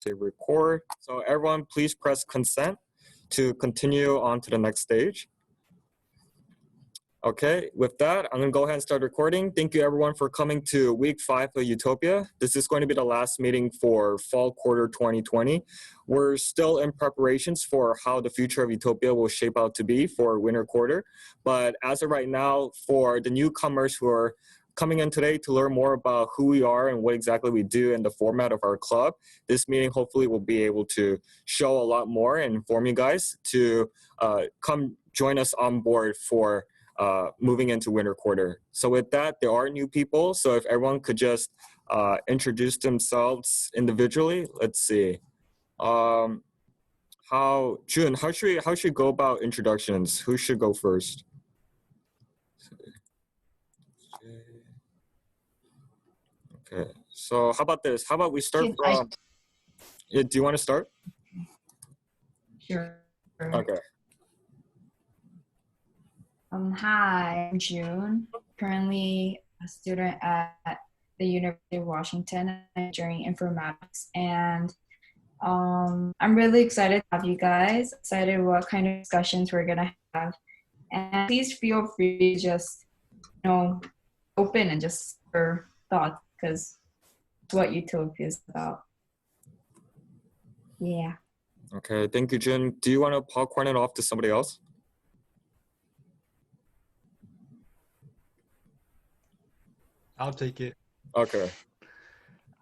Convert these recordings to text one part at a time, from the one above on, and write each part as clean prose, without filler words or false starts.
to record. So everyone, please press consent to continue on to the next stage. Okay, with that, I'm gonna go ahead and start recording. Thank you everyone for coming to week 5 of Utopia. This is going to be the last meeting for fall quarter 2020. We're still in preparations for how the future of Utopia will shape out to be for winter quarter. But as of right now, for the newcomers who are coming in today to learn more about who we are and what exactly we do and the format of our club, this meeting hopefully will be able to show a lot more and inform you guys to come join us on board for moving into winter quarter. So with that, there are new people. So if everyone could just introduce themselves individually. Let's see. June, how should we go about introductions? Who should go first? Okay, so how about this? How about we start from, do you want to start? Sure. Okay. Hi, I'm June, currently a student at the University of Washington during informatics, and I'm really excited to have you guys, excited what kind of discussions we're gonna have, and please feel free to just, open and just for thoughts, because it's what Utopia is about. Yeah. Okay, thank you, June. Do you want to popcorn it off to somebody else? I'll take it. Okay.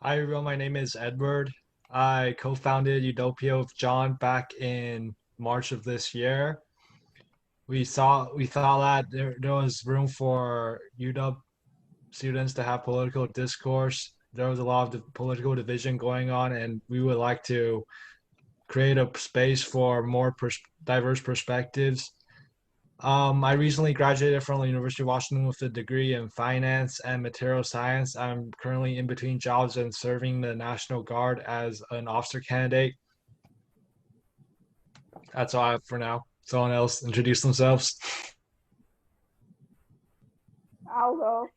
Hi everyone, my name is Edward. I co-founded Utopia with John back in March of this year. We thought that there was room for UW students to have political discourse. There was a lot of political division going on, and we would like to create a space for more diverse perspectives. I recently graduated from the University of Washington with a degree in finance and material science. I'm currently in between jobs and serving the National Guard as an officer candidate. That's all I have for now. Someone else introduce themselves. I'll go.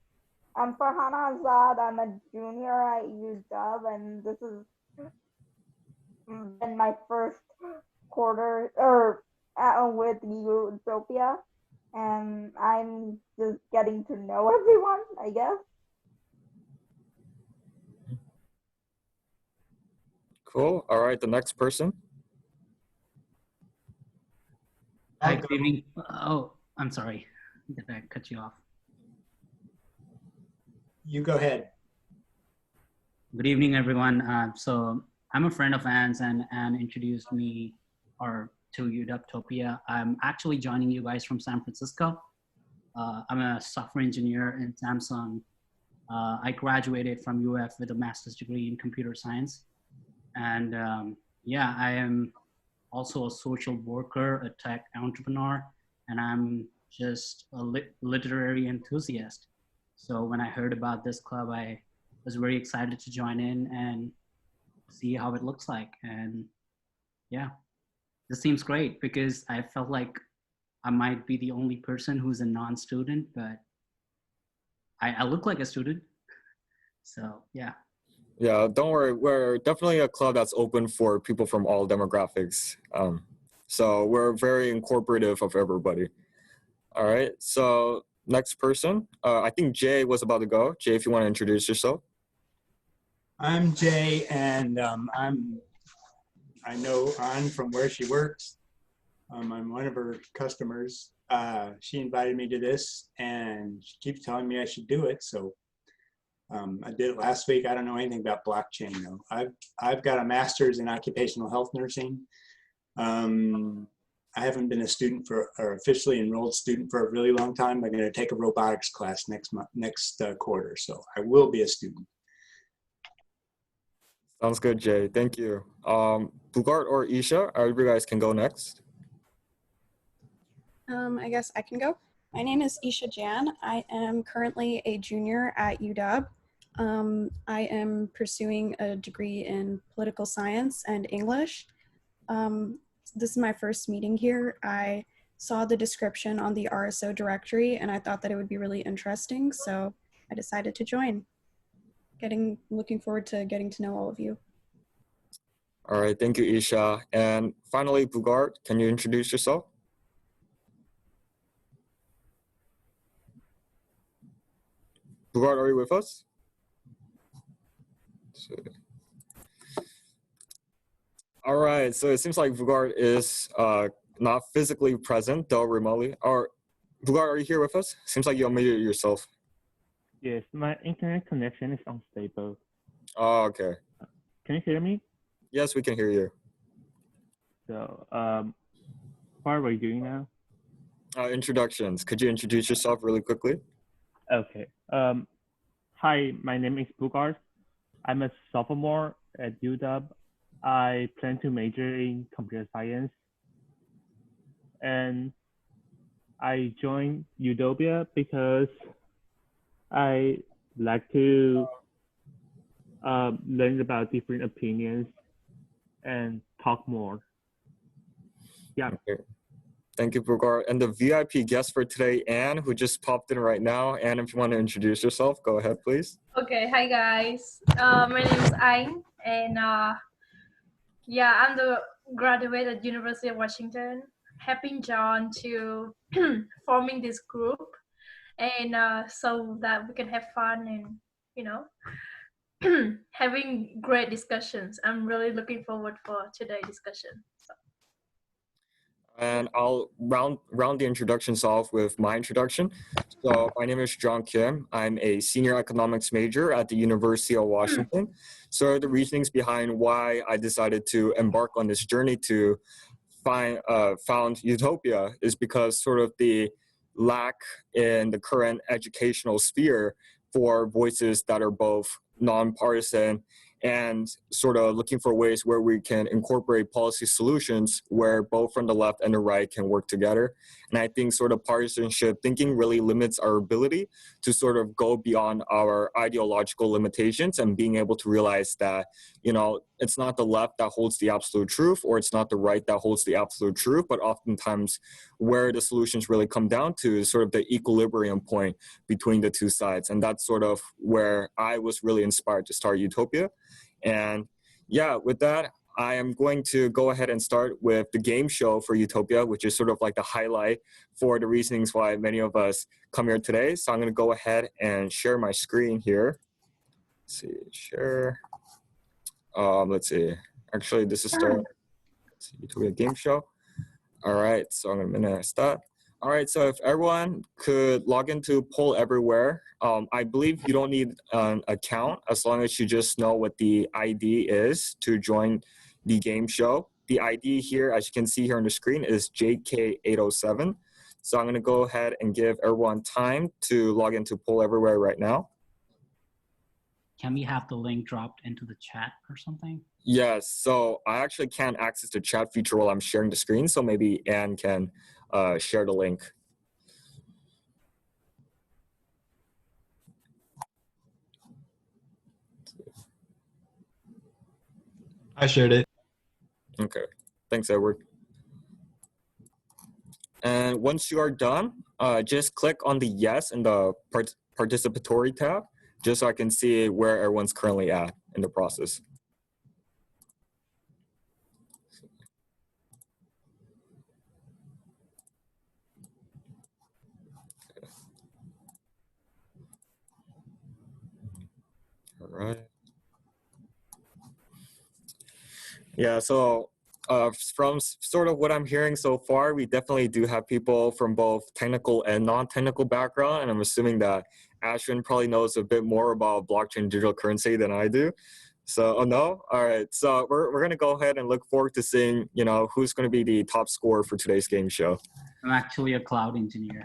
I'm Farhana Azad. I'm a junior at UW, and this is in my first quarter with Utopia, and I'm just getting to know everyone, I guess. Cool. All right, the next person. Hi, good evening. Oh, I'm sorry. Did I cut you off? You go ahead. Good evening, everyone. So I'm a friend of Anne's, and Anne introduced me to UWtopia. I'm actually joining you guys from San Francisco. I'm a software engineer in Samsung. I graduated from UF with a master's degree in computer science. And yeah, I am also a social worker, a tech entrepreneur, and I'm just a literary enthusiast. So when I heard about this club, I was very excited to join in and see how it looks like. And yeah, this seems great because I felt like I might be the only person who's a non-student, but I look like a student. So yeah. Yeah, don't worry. We're definitely a club that's open for people from all demographics. So we're very incorporative of everybody. All right, so next person. I think Jay was about to go. Jay, if you want to introduce yourself. I'm Jay, and I know Ann from where she works. I'm one of her customers. She invited me to this, and she keeps telling me I should do it. So I did it last week. I don't know anything about blockchain though. I've got a master's in occupational health nursing. I haven't been a student or officially enrolled student for a really long time. I'm going to take a robotics class next quarter, so I will be a student. Sounds good, Jay. Thank you. Bugart or Isha, you guys can go next. I guess I can go. My name is Isha Jan. I am currently a junior at UW. I am pursuing a degree in political science and English. This is my first meeting here. I saw the description on the RSO directory and I thought that it would be really interesting, so I decided to join. Looking forward to getting to know all of you. All right, thank you, Isha. And finally, Bugart, can you introduce yourself? Bugart, are you with us? All right, so it seems like Bugart is not physically present, though remotely. Or Bugart, are you here with us? Seems like you unmuted yourself. Yes, my internet connection is unstable. Oh, okay. Can you hear me? Yes, we can hear you. So, what are we doing now? Introductions. Could you introduce yourself really quickly? Okay. Hi, my name is Bugart. I'm a sophomore at UW. I plan to major in computer science. And I joined UWtopia because I like to learn about different opinions and talk more. Yeah. Okay. Thank you, Bugart. And the VIP guest for today, Anne, who just popped in right now. Anne, if you want to introduce yourself, go ahead, please. Okay, hi guys. My name is Ayn, and yeah, I'm the graduate at University of Washington, helping John to forming this group, and so that we can have fun and having great discussions. I'm really looking forward for today's discussion. So. And I'll round the introductions off with my introduction. So my name is John Kim. I'm a senior economics major at the University of Washington. So the reasonings behind why I decided to embark on this journey to found UWtopia is because sort of the lack in the current educational sphere for voices that are both nonpartisan and sort of looking for ways where we can incorporate policy solutions where both from the left and the right can work together. And I think sort of partisanship thinking really limits our ability to sort of go beyond our ideological limitations and being able to realize that, you know, it's not the left that holds the absolute truth or it's not the right that holds the absolute truth, but oftentimes where the solutions really come down to is sort of the equilibrium point between the two sides. And that's sort of where I was really inspired to start UWtopia. And yeah, with that, I am going to go ahead and start with the game show for UWtopia, which is sort of like the highlight for the reasonings why many of us come here today. So I'm going to go ahead and share my screen here. Let's see, share. Let's see. Actually, this is the UWtopia game show. All right, so I'm going to start. All right, so if everyone could log into Poll Everywhere, I believe you don't need an account as long as you just know what the ID is to join the game show. The ID here, as you can see here on the screen, is JK807. So I'm going to go ahead and give everyone time to log into Poll Everywhere right now. Can we have the link dropped into the chat or something? Yes, so I actually can't access the chat feature while I'm sharing the screen, so maybe Anne can share the link. I shared it. Okay, thanks, Edward. And once you are done, just click on the yes in the participatory tab, just so I can see where everyone's currently at in the process. All right. Yeah, so from sort of what I'm hearing so far, we definitely do have people from both technical and non-technical background, and I'm assuming that Ashwin probably knows a bit more about blockchain digital currency than I do. So, oh no? All right, so we're going to go ahead and look forward to seeing, you know, who's going to be the top scorer for today's game show. I'm actually a cloud engineer.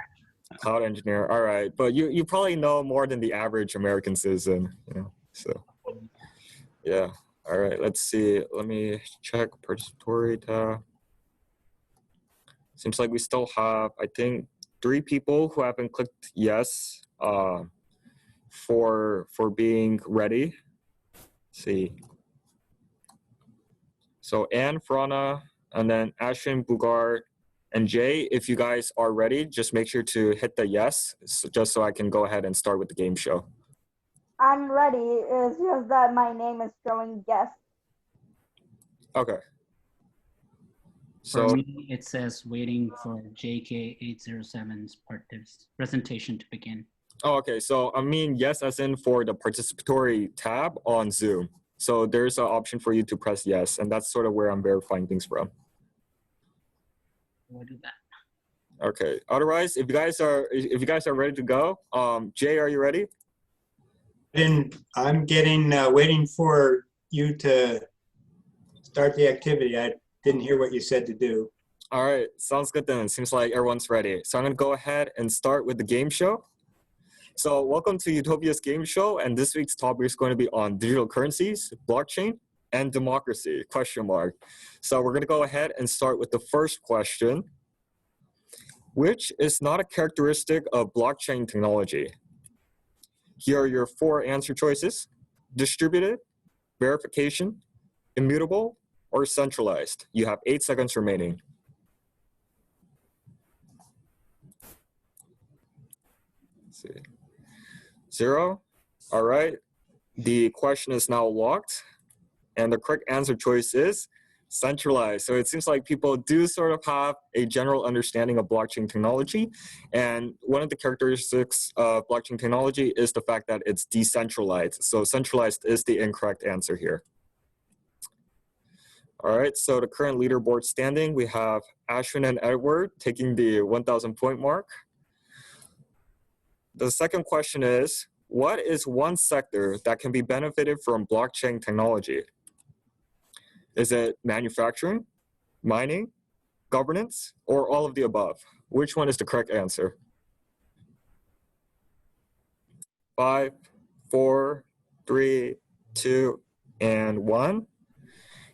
Cloud engineer, all right. But you probably know more than the average American citizen, you know, so yeah. All right, let's see. Let me check participatory tab. Seems like we still have, I think, 3 people who haven't clicked yes for being ready. Let's see. So Anne, Frana, and then Ashwin, Bugart, and Jay, if you guys are ready, just make sure to hit the yes, just so I can go ahead and start with the game show. I'm ready. It's just that my name is showing yes. Okay. For So, me, it says waiting for JK807's presentation to begin. oh, okay. So I mean, yes, as in for the participatory tab on Zoom. So there's an option for you to press yes, and that's sort of where I'm verifying things from. We'll do that. Okay. Otherwise, if you guys are ready to go, Jay, are you ready? I'm getting waiting for you to start the activity. I didn't hear what you said to do. All right. Sounds good then. Seems like everyone's ready. So I'm gonna go ahead and start with the game show. So welcome to Utopia's game show, and this week's topic is going to be on digital currencies, blockchain, and democracy, question mark. So we're gonna go ahead and start with the first question, which is not a characteristic of blockchain technology. Here are your 4 answer choices: distributed, verification, immutable, or centralized. You have 8 seconds remaining. Let's see. 0. All right. The question is now locked, and the correct answer choice is centralized. So it seems like people do sort of have a general understanding of blockchain technology, and one of the characteristics of blockchain technology is the fact that it's decentralized. So centralized is the incorrect answer here. All right, so the current leaderboard standing, we have Ashwin and Edward taking the 1,000 point mark. The second question is, what is one sector that can be benefited from blockchain technology? Is it manufacturing, mining, governance, or all of the above? Which one is the correct answer? 5, 4, 3, 2, and 1.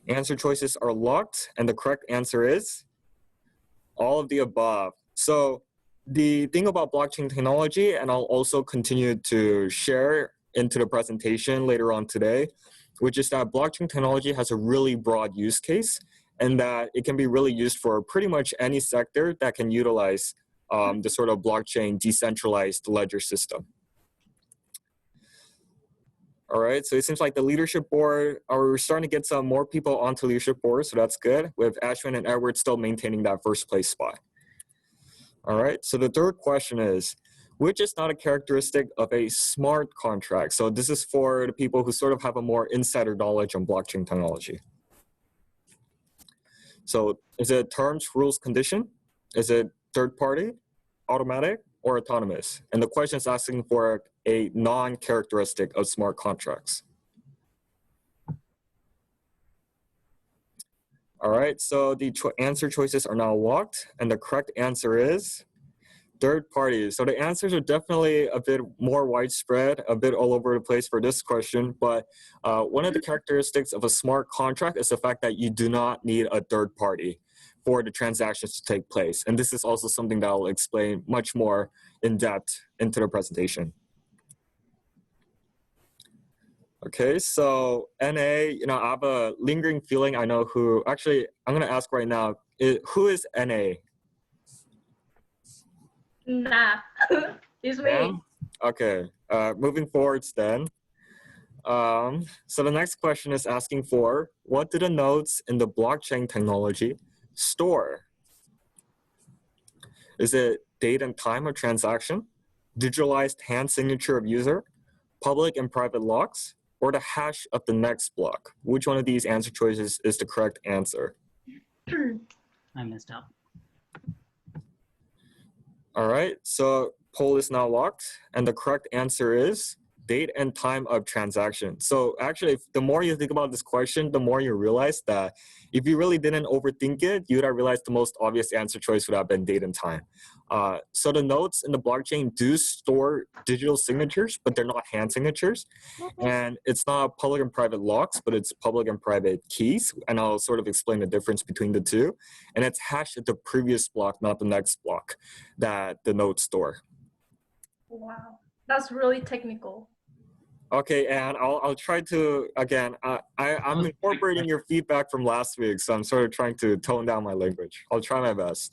Answer choices are locked, and the correct answer is all of the above. So the thing about blockchain technology, and I'll also continue to share into the presentation later on today, which is that blockchain technology has a really broad use case, and that it can be really used for pretty much any sector that can utilize the sort of blockchain decentralized ledger system. All right, so it seems like the leadership board, we're starting to get some more people onto leadership board, so that's good, with Ashwin and Edward still maintaining that first place spot. All right, so the third question is, which is not a characteristic of a smart contract? So this is for the people who sort of have a more insider knowledge on blockchain technology. So is it terms, rules, condition? Is it third party, automatic, or autonomous? And the question is asking for a non-characteristic of smart contracts. All right, so the answer choices are now locked, and the correct answer is third parties. So the answers are definitely a bit more widespread, a bit all over the place for this question, but one of the characteristics of a smart contract is the fact that you do not need a third party for the transactions to take place. And this is also something that I'll explain much more in depth into the presentation. Okay, so NA, I have a lingering feeling I know who, actually, I'm gonna ask right now, who is NA? Nah, it's me. Yeah? Okay, moving forwards then. So the next question is asking for, what do the nodes in the blockchain technology store? Is it date and time of transaction, digitalized hand signature of user, public and private locks, or the hash of the next block? Which one of these answer choices is the correct answer? I messed up. All right, so poll is now locked, and the correct answer is date and time of transaction. So actually, the more you think about this question, the more you realize that if you really didn't overthink it, you would have realized the most obvious answer choice would have been date and time. So the nodes in the blockchain do store digital signatures, but they're not hand signatures. And it's not public and private locks, but it's public and private keys. And I'll sort of explain the difference between the two. And it's hashed at the previous block, not the next block that the nodes store. Wow, that's really technical. Okay, and I'll try to, again, I'm incorporating your feedback from last week, so I'm sort of trying to tone down my language. I'll try my best.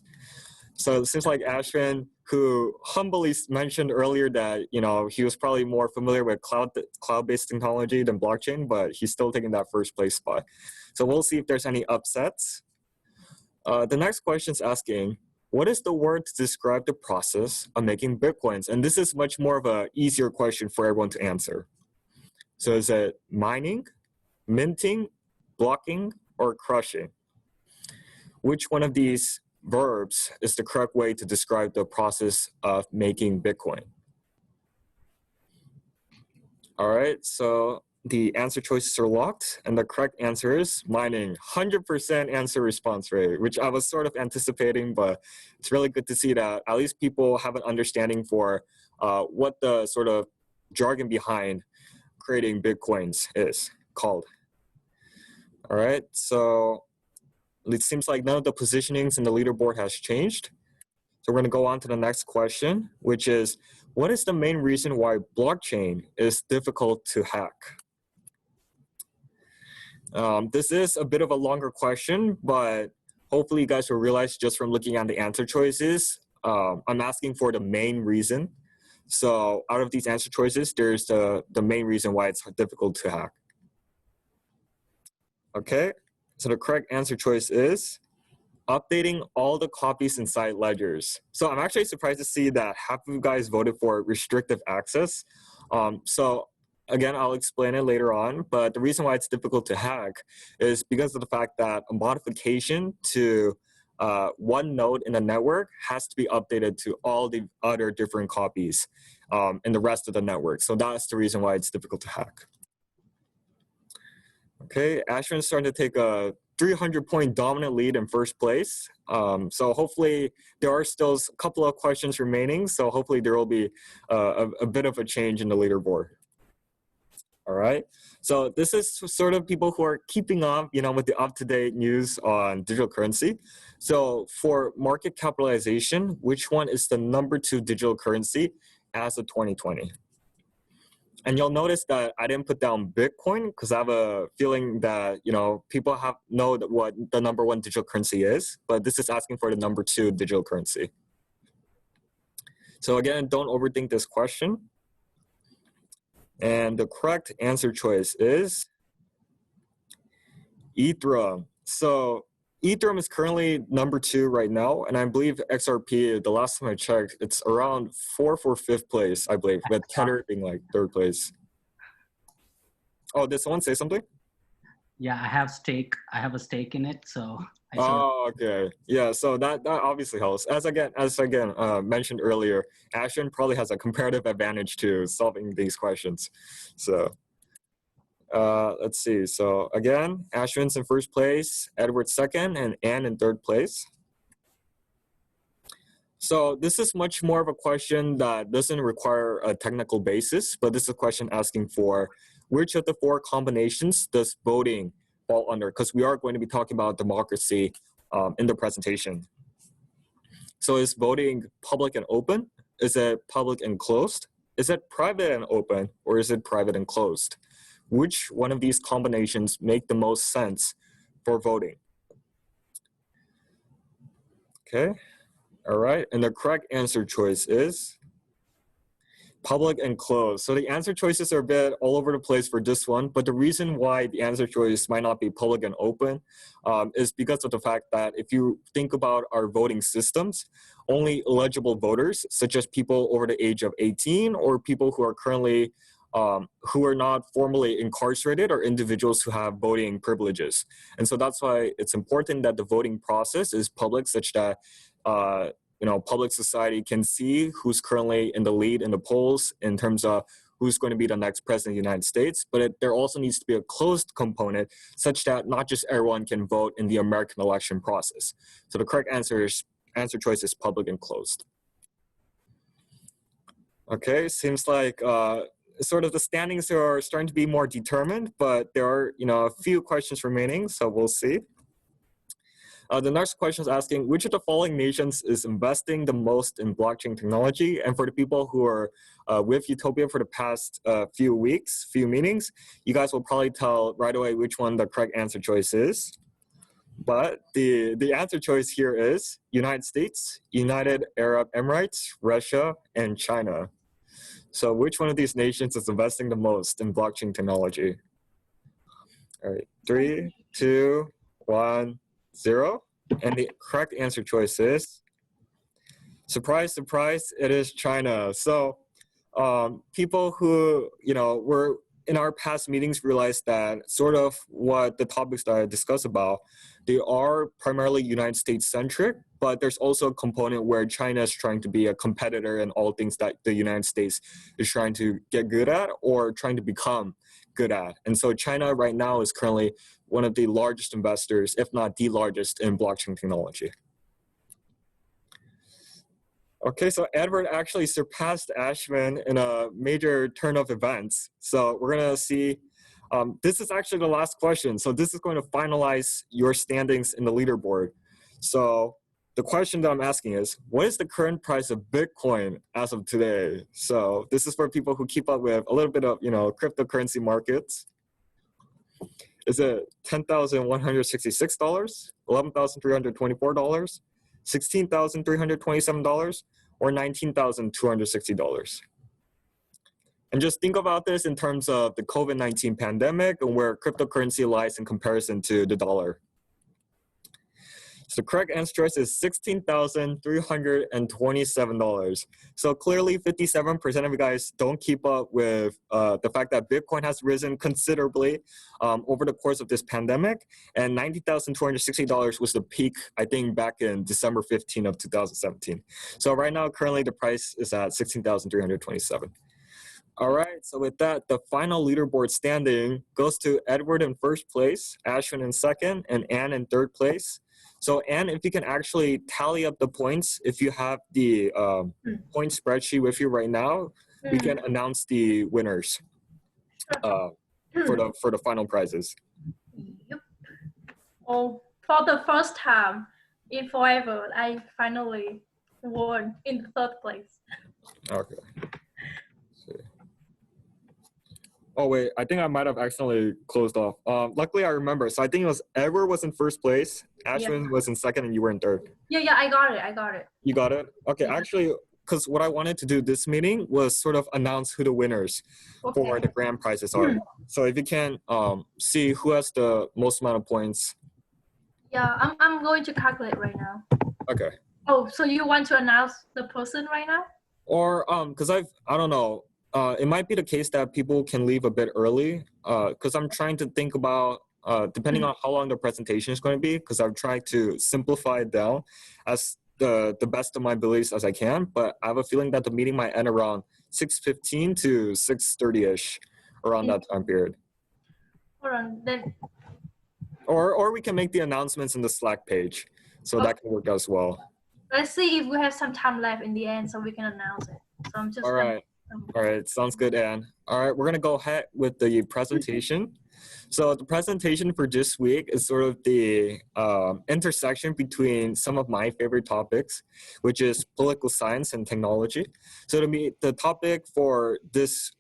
So it seems like Ashwin who humbly mentioned earlier that, you know, he was probably more familiar with cloud-based technology than blockchain, but he's still taking that first place spot. So we'll see if there's any upsets. The next question is asking, what is the word to describe the process of making Bitcoins? And this is much more of an easier question for everyone to answer. So is it mining, minting, blocking, or crushing? Which one of these verbs is the correct way to describe the process of making Bitcoin? All right, so the answer choices are locked, and the correct answer is mining. 100% answer response rate, which I was sort of anticipating, but it's really good to see that at least people have an understanding for what the sort of jargon behind creating Bitcoins is called. All right, so it seems like none of the positionings in the leaderboard has changed. So we're going to go on to the next question, which is, what is the main reason why blockchain is difficult to hack? This is a bit of a longer question, but hopefully you guys will realize just from looking at the answer choices, I'm asking for the main reason. So out of these answer choices, there's the main reason why it's difficult to hack. Okay, so the correct answer choice is updating all the copies inside ledgers. So I'm actually surprised to see that half of you guys voted for restrictive access. So again, I'll explain it later on, but the reason why it's difficult to hack is because of the fact that a modification to one node in the network has to be updated to all the other different copies in the rest of the network. So that's the reason why it's difficult to hack. Okay, Ashwin's starting to take a 300-point dominant lead in first place. So hopefully there are still a couple of questions remaining. So hopefully there will be a bit of a change in the leaderboard. All right. So this is sort of people who are keeping up, you know, with the up-to-date news on digital currency. So for market capitalization, which one is the #2 digital currency as of 2020? And you'll notice that I didn't put down Bitcoin because I have a feeling that, you know, people know what the #1 digital currency is, but this is asking for the #2 digital currency. So again, don't overthink this question. And the correct answer choice is Ethereum. So Ethereum is currently #2 right now, and I believe XRP, the last time I checked, it's around 4th or 5th place, I believe, with Tether being like 3rd place. Oh, did someone say something? Yeah, I have a stake in it, so. Oh, okay. Yeah, so that obviously helps. As again mentioned earlier, Ashwin probably has a comparative advantage to solving these questions. So let's see. So again, Ashwin's in first place, Edward second, and Anne in 3rd place. So this is much more of a question that doesn't require a technical basis, but this is a question asking for which of the 4 combinations does voting fall under? Because we are going to be talking about democracy in the presentation. So is voting public and open? Is it public and closed? Is it private and open? Or is it private and closed? Which one of these combinations make the most sense for voting? Okay. All right, and the correct answer choice is public and closed. So the answer choices are a bit all over the place for this one, but the reason why the answer choice might not be public and open is because of the fact that if you think about our voting systems, only eligible voters, such as people over the age of 18 or people who are currently who are not formally incarcerated or individuals who have voting privileges. And so that's why it's important that the voting process is public, such that public society can see who's currently in the lead in the polls in terms of who's going to be the next president of the United States. But there also needs to be a closed component such that not just everyone can vote in the American election process. So the correct answer choice is public and closed. Okay, seems like sort of the standings are starting to be more determined, but there are a few questions remaining, so we'll see. The next question is asking, which of the following nations is investing the most in blockchain technology? And for the people who are with Utopia for the past few meetings, you guys will probably tell right away which one the correct answer choice is. But the answer choice here is United States, United Arab Emirates, Russia, and China. So which one of these nations is investing the most in blockchain technology? All right, 3, 2, 1, 0. And the correct answer choice is, surprise, surprise, it is China. So people who, were in our past meetings realized that sort of what the topics that I discussed about, they are primarily United States centric, but there's also a component where China is trying to be a competitor in all things that the United States is trying to get good at or trying to become good at. And so China right now is currently one of the largest investors, if not the largest, in blockchain technology. Okay, so Edward actually surpassed Ashwin in a major turn of events. So we're gonna see, this is actually the last question. So this is going to finalize your standings in the leaderboard. So the question that I'm asking is, what is the current price of Bitcoin as of today? So this is for people who keep up with a little bit of, cryptocurrency markets. Is it $10,166, $11,324, $16,327, or $19,260? And just think about this in terms of the COVID-19 pandemic and where cryptocurrency lies in comparison to the dollar. So the correct answer choice is $16,327. So clearly 57% of you guys don't keep up with the fact that Bitcoin has risen considerably over the course of this pandemic. And $90,260 was the peak, I think, back in December 15 of 2017. So right now, currently the price is at $16,327. All right, so with that, the final leaderboard standing goes to Edward in first place, Ashwin in second, and Anne in third place. So Anne, if you can actually tally up the points, if you have the point spreadsheet with you right now, we can announce the winners for the final prizes. Yep. Oh, for the first time in forever, I finally won in the third place. Okay. Oh wait, I think I might have accidentally closed off. Luckily I remember. So I think it was Edward was in first place, Ashwin was in second, and you were in third. Yeah, I got it. You got it? Okay, Yeah. actually, because what I wanted to do this meeting was sort of announce who the winners for the grand prizes are. So if you can see who has the most amount of points. Yeah, I'm going to calculate right now. Okay. Oh, so you want to announce the person right now? Or because I don't know. It might be the case that people can leave a bit early because I'm trying to think about, depending on how long the presentation is going to be, because I've tried to simplify it down as the best of my abilities as I can, but I have a feeling that the meeting might end around 6:15 to 6:30-ish, around that time period. Hold on, then. Or we can make the announcements in the Slack page, so that can work as well. Let's see if we have some time left in the end so we can announce it. So I'm just All right, sounds good, Anne. All right, we're gonna go ahead with the presentation. So the presentation for this week is sort of the intersection between some of my favorite topics, which is political science and technology. So the topic for this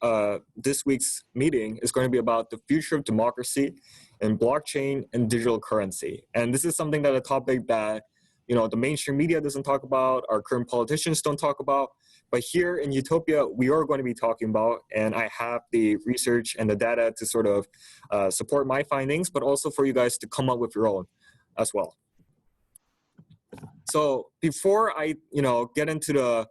week's meeting is going to be about the future of democracy and blockchain and digital currency. And this is something that a topic that the mainstream media doesn't talk about, our current politicians don't talk about. But here in Utopia, we are going to be talking about, and I have the research and the data to sort of support my findings, but also for you guys to come up with your own as well. So before I, get into the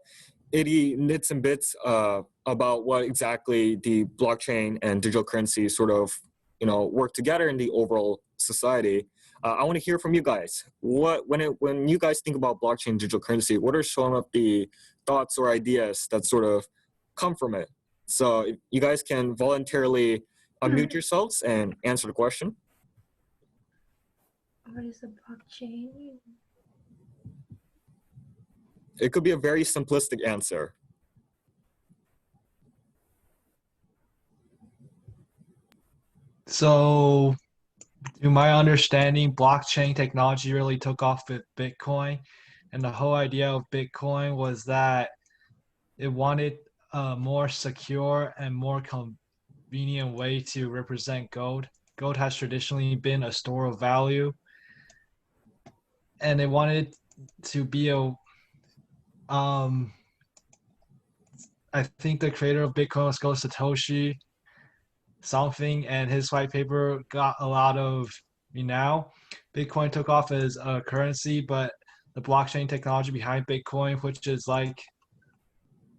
itty nits and bits about what exactly the blockchain and digital currency sort of, work together in the overall society, I want to hear from you guys. When you guys think about blockchain and digital currency, what are some of the thoughts or ideas that sort of come from it? So if you guys can voluntarily unmute yourselves and answer the question. What is a blockchain? It could be a very simplistic answer. So, to my understanding, blockchain technology really took off with Bitcoin. And the whole idea of Bitcoin was that it wanted a more secure and more convenient way to represent gold. Gold has traditionally been a store of value. and they wanted to be a I think the creator of Bitcoin was called Satoshi something, and his white paper got a lot of renown. Bitcoin took off as a currency, but the blockchain technology behind Bitcoin, which is like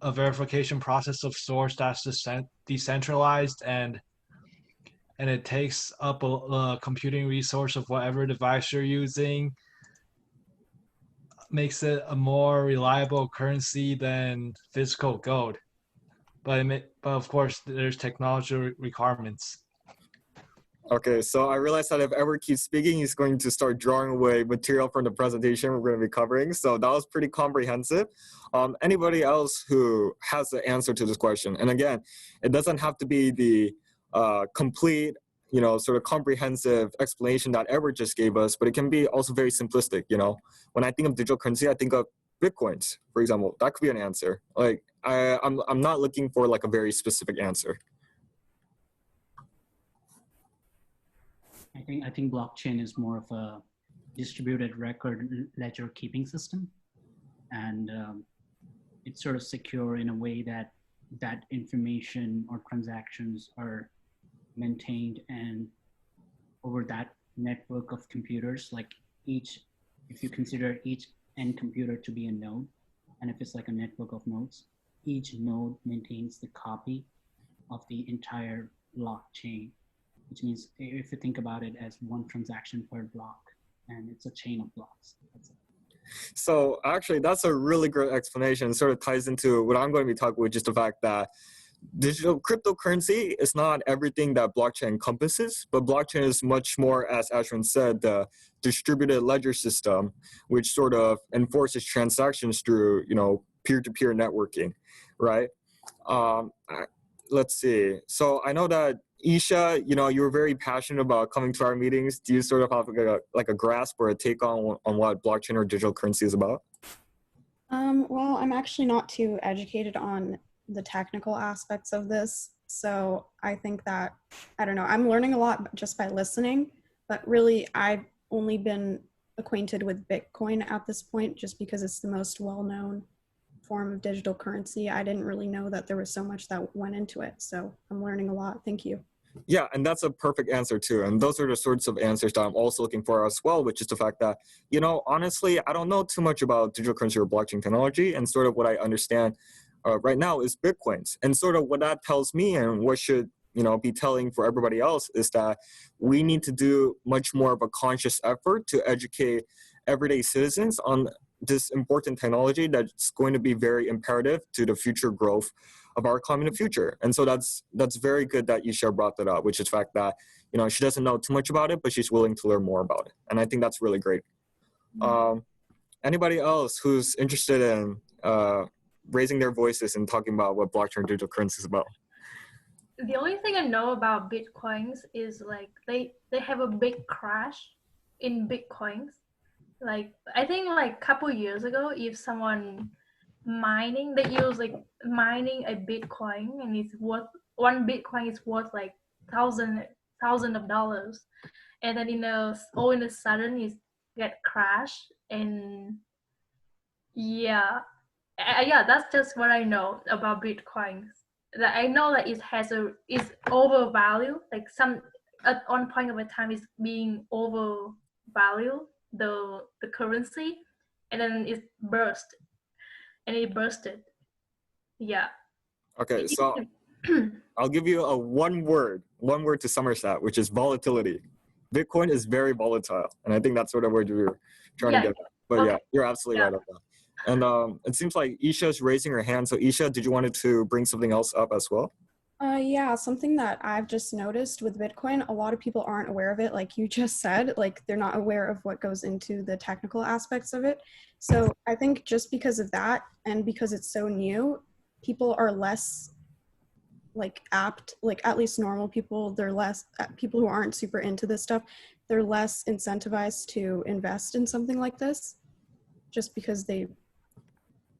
a verification process of source that's decentralized, and it takes up a computing resource of whatever device you're using, makes it a more reliable currency than physical gold. But of course, there's technology requirements. Okay, so I realized that if Edward keeps speaking, he's going to start drawing away material from the presentation we're going to be covering. So that was pretty comprehensive. Anybody else who has the answer to this question? And again, it doesn't have to be the complete, sort of comprehensive explanation that Edward just gave us, but it can be also very simplistic. When I think of digital currency, I think of Bitcoins, for example. That could be an answer. Like I'm not looking for like a very specific answer. I think blockchain is more of a distributed record ledger keeping system, and it's sort of secure in a way that information or transactions are maintained and over that network of computers, like if you consider each end computer to be a node, and if it's like a network of nodes, each node maintains the copy of the entire blockchain, which means if you think about it as one transaction per block, and it's a chain of blocks. That's it. So actually, that's a really great explanation. It sort of ties into what I'm going to be talking with, just the fact that digital cryptocurrency is not everything that blockchain encompasses, but blockchain is much more, as Ashwin said, the distributed ledger system, which sort of enforces transactions through, peer-to-peer networking, right? Let's see. So I know that Isha, you were very passionate about coming to our meetings. Do you sort of have like a grasp or a take on what blockchain or digital currency is about? Well, I'm actually not too educated on the technical aspects of this. So I think that, I don't know, I'm learning a lot just by listening, but really I've only been acquainted with Bitcoin at this point, just because it's the most well-known form of digital currency. I didn't really know that there was so much that went into it. So I'm learning a lot. Thank you. Yeah, and that's a perfect answer too. And those are the sorts of answers that I'm also looking for as well, which is the fact that, honestly, I don't know too much about digital currency or blockchain technology, and sort of what I understand right now is Bitcoins. And sort of what that tells me, and what should be telling for everybody else, is that we need to do much more of a conscious effort to educate everyday citizens on this important technology that's going to be very imperative to the future growth of our economy in the future. And so that's very good that Isha brought that up, which is the fact that she doesn't know too much about it, but she's willing to learn more about it. And I think that's really great. Anybody else who's interested in raising their voices and talking about what blockchain digital currency is about? The only thing I know about Bitcoins is like they have a big crash in Bitcoins. Like I think like a couple years ago, if someone they use like mining a Bitcoin, and it's worth one Bitcoin is worth like thousand of dollars, and then all in a sudden it get crashed. And yeah, that's just what I know about Bitcoins. That I know that it has is overvalued, like at one point of a time is being overvalued, the currency, and then it bursted. Yeah. Okay, so I'll give you a one word to summarize that, which is volatility. Bitcoin is very volatile, and I think that's sort of where you're trying to get at. But okay. Yeah, you're absolutely right on that. And it seems like Isha's raising her hand. So Isha, did you want to bring something else up as well? Yeah, something that I've just noticed with Bitcoin, a lot of people aren't aware of it, like you just said, like they're not aware of what goes into the technical aspects of it. So I think just because of that, and because it's so new, people are less like apt, like at least normal people, they're less, people who aren't super into this stuff, they're less incentivized to invest in something like this, just because they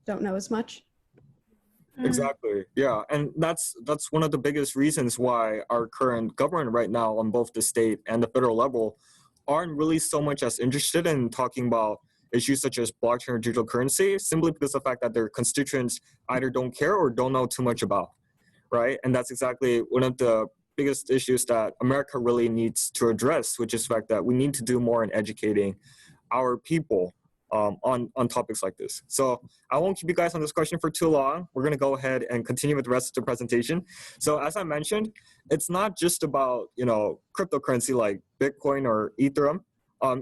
don't know as much. Exactly. Yeah. And that's one of the biggest reasons why our current government right now on both the state and the federal level aren't really so much as interested in talking about issues such as blockchain or digital currency, simply because of the fact that their constituents either don't care or don't know too much about, right? And that's exactly one of the biggest issues that America really needs to address, which is the fact that we need to do more in educating our people on topics like this. So I won't keep you guys on this question for too long. We're going to go ahead and continue with the rest of the presentation. So as I mentioned, it's not just about, cryptocurrency like Bitcoin or Ethereum.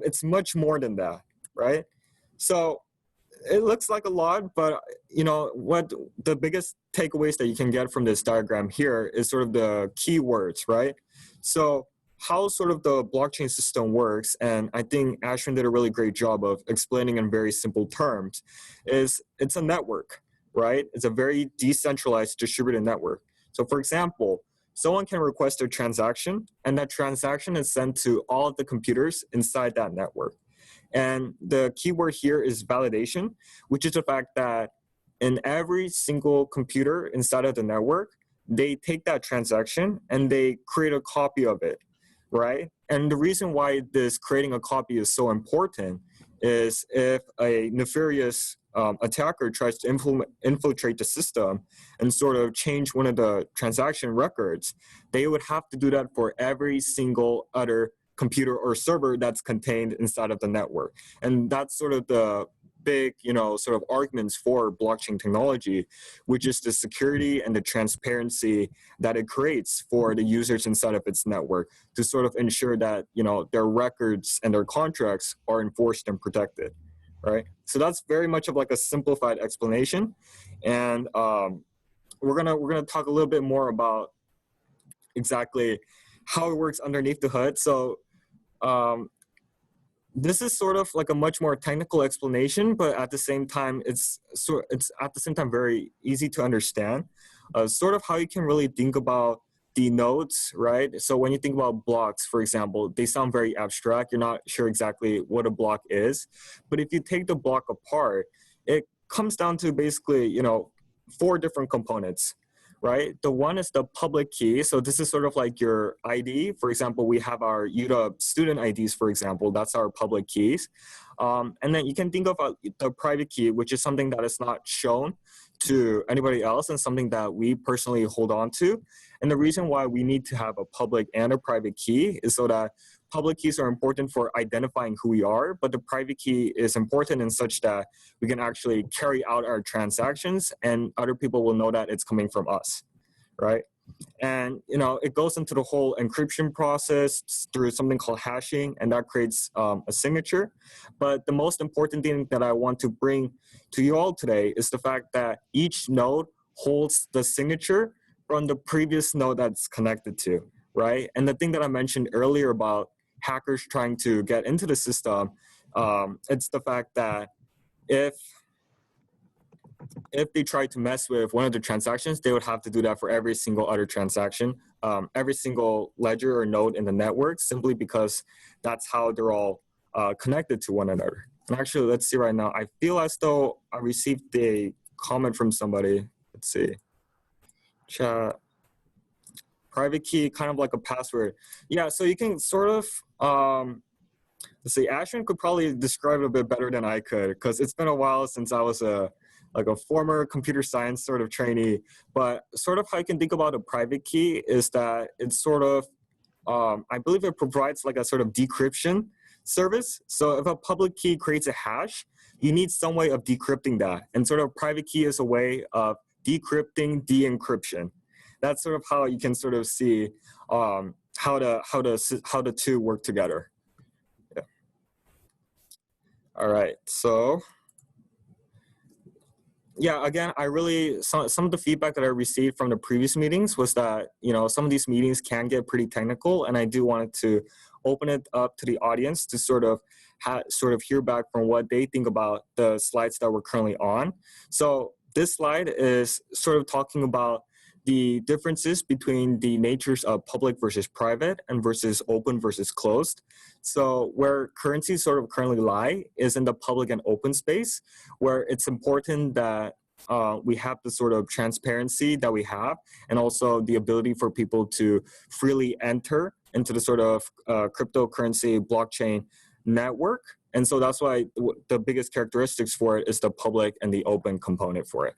It's much more than that, right? So it looks like a lot, but what the biggest takeaways that you can get from this diagram here is sort of the keywords, right? So how sort of the blockchain system works, and I think Ashwin did a really great job of explaining in very simple terms, is it's a network, right? It's a very decentralized distributed network. So for example, someone can request a transaction, and that transaction is sent to all of the computers inside that network. And the keyword here is validation, which is the fact that in every single computer inside of the network, they take that transaction and they create a copy of it, right? And the reason why this creating a copy is so important is if a nefarious attacker tries to infiltrate the system and sort of change one of the transaction records, they would have to do that for every single other computer or server that's contained inside of the network. And that's sort of the big, sort of arguments for blockchain technology, which is the security and the transparency that it creates for the users inside of its network to sort of ensure that, their records and their contracts are enforced and protected, right? So that's very much of like a simplified explanation. And we're gonna talk a little bit more about exactly how it works underneath the hood. So this is sort of like a much more technical explanation, but at the same time, it's at the same time very easy to understand. Sort of how you can really think about the nodes, right? So when you think about blocks, for example, they sound very abstract. You're not sure exactly what a block is. But if you take the block apart, it comes down to basically, 4 different components, right? The one is the public key. So this is sort of like your ID. For example, we have our UW student IDs, for example. That's our public keys. And then you can think of the private key, which is something that is not shown to anybody else and something that we personally hold on to. And the reason why we need to have a public and a private key is so that public keys are important for identifying who we are, but the private key is important in such that we can actually carry out our transactions and other people will know that it's coming from us, right? And, it goes into the whole encryption process through something called hashing, and that creates a signature. But the most important thing that I want to bring to you all today is the fact that each node holds the signature from the previous node that's connected to, right? And the thing that I mentioned earlier about hackers trying to get into the system, it's the fact that if they try to mess with one of the transactions, they would have to do that for every single other transaction, every single ledger or node in the network, simply because that's how they're all connected to one another. And actually, let's see right now. I feel as though I received a comment from somebody. Let's see. Chat. Private key, kind of like a password. Yeah, so you can sort of, let's see, Ashwin could probably describe it a bit better than I could, because it's been a while since I was a former computer science sort of trainee. But sort of how you can think about a private key is that it's sort of, I believe it provides like a sort of decryption service. So if a public key creates a hash, you need some way of decrypting that. And sort of private key is a way of decrypting de-encryption. That's sort of how you can sort of see how the two work together. Yeah. All right, so yeah, again, some of the feedback that I received from the previous meetings was that, some of these meetings can get pretty technical, and I do want to open it up to the audience to sort of hear back from what they think about the slides that we're currently on. So this slide is sort of talking about the differences between the natures of public versus private and versus open versus closed. So where currencies sort of currently lie is in the public and open space, where it's important that we have the sort of transparency that we have, and also the ability for people to freely enter into the sort of cryptocurrency blockchain network. And so that's why the biggest characteristics for it is the public and the open component for it.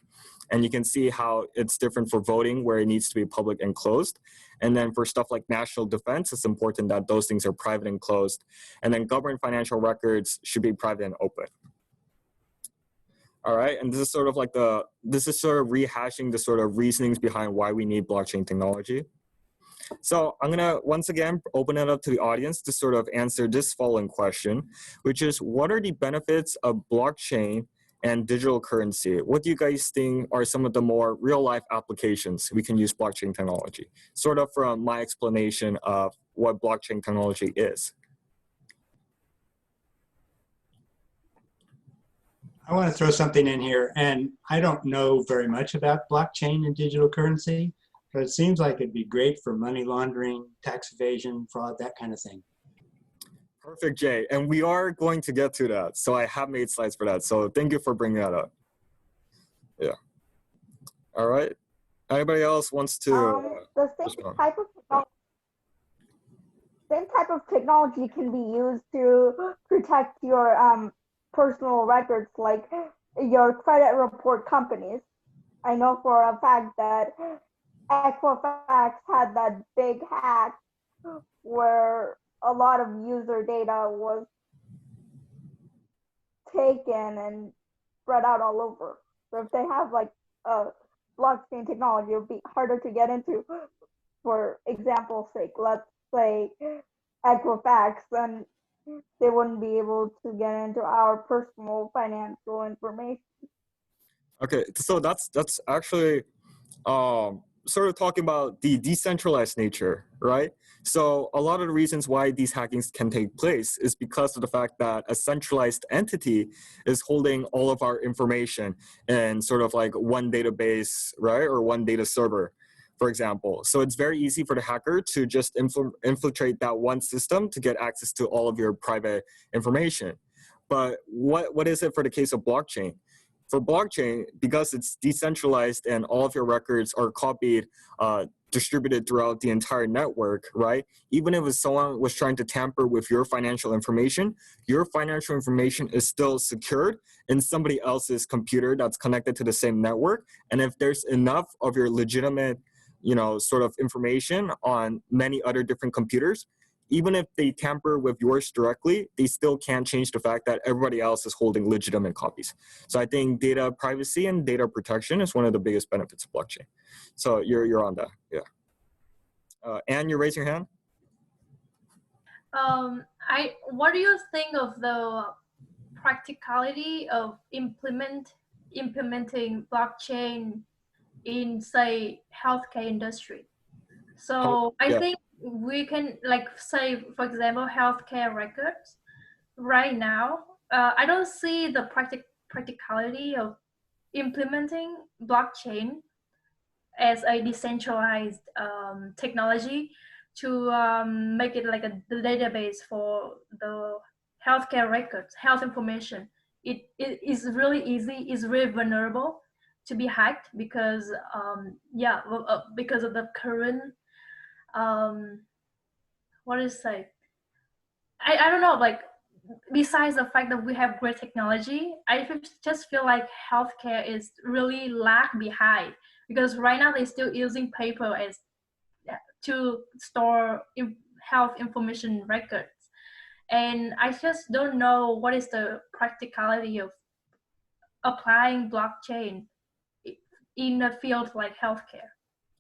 And you can see how it's different for voting, where it needs to be public and closed. And then for stuff like national defense, it's important that those things are private and closed. And then government financial records should be private and open. All right, and this is sort of rehashing the sort of reasonings behind why we need blockchain technology. So I'm gonna once again open it up to the audience to sort of answer this following question, which is, what are the benefits of blockchain and digital currency? What do you guys think are some of the more real life applications we can use blockchain technology? Sort of from my explanation of what blockchain technology is. I want to throw something in here, and I don't know very much about blockchain and digital currency, but it seems like it'd be great for money laundering, tax evasion, fraud, that kind of thing. Perfect, Jay. And we are going to get to that. So I have made slides for that. So thank you for bringing that up. Yeah. All right. Anybody else wants to the same type of technology can be used to protect your personal records, like your credit report companies. I know for a fact that Equifax had that big hack where a lot of user data was taken and spread out all over. So if they have like a blockchain technology, it would be harder to get into. For example's sake, let's say Equifax, and they wouldn't be able to get into our personal financial information. Okay, so that's actually sort of talking about the decentralized nature, right? So a lot of the reasons why these hackings can take place is because of the fact that a centralized entity is holding all of our information in sort of like one database, right? Or one data server, for example. So it's very easy for the hacker to just infiltrate that one system to get access to all of your private information. But what is it for the case of blockchain? For blockchain, because it's decentralized and all of your records are copied, distributed throughout the entire network, right? Even if someone was trying to tamper with your financial information is still secured in somebody else's computer that's connected to the same network. And if there's enough of your legitimate, sort of information on many other different computers, even if they tamper with yours directly, they still can't change the fact that everybody else is holding legitimate copies. So I think data privacy and data protection is one of the biggest benefits of blockchain. So you're on that, yeah. Anne, you raise your hand. What do you think of the practicality of implementing blockchain in, say, healthcare industry? So I think we can, like, say, for example, healthcare records. Right now, I don't see the practicality of implementing blockchain as a decentralized technology to make it like a database for the healthcare records, health information. It is really easy, it's really vulnerable to be hacked because, because of the current what is say? I don't know, like, besides the fact that we have great technology, I just feel like healthcare is really lag behind, because right now they're still using paper as to store health information records. And I just don't know what is the practicality of applying blockchain in a field like healthcare.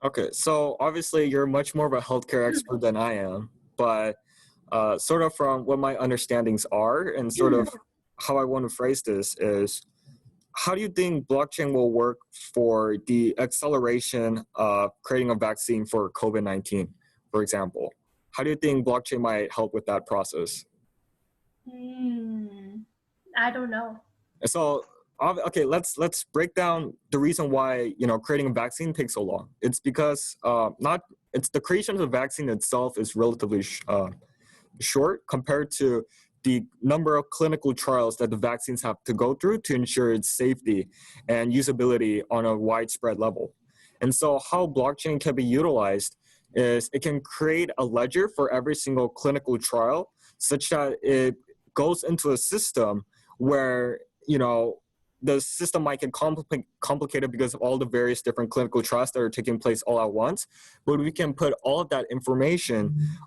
Okay, so obviously you're much more of a healthcare expert than I am, but sort of from what my understandings are and sort of how I want to phrase this is, how do you think blockchain will work for the acceleration of creating a vaccine for COVID-19, for example? How do you think blockchain might help with that process? I don't know. So, okay, let's break down the reason why creating a vaccine takes so long. It's because it's the creation of the vaccine itself is relatively short compared to the number of clinical trials that the vaccines have to go through to ensure its safety and usability on a widespread level. And so how blockchain can be utilized is it can create a ledger for every single clinical trial such that it goes into a system where, the system might get complicated because of all the various different clinical trials that are taking place all at once. But we can put all of that information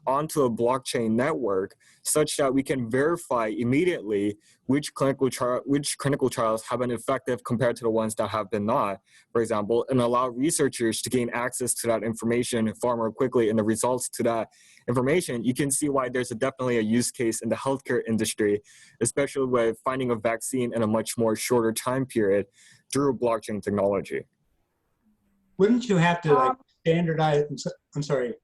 onto a blockchain network such that we can verify immediately which clinical trials have been effective compared to the ones that have been not, for example, and allow researchers to gain access to that information far more quickly and the results to that information. You can see why there's definitely a use case in the healthcare industry, especially with finding a vaccine in a much more shorter time period through blockchain technology. Wouldn't you have to standardize, I'm sorry,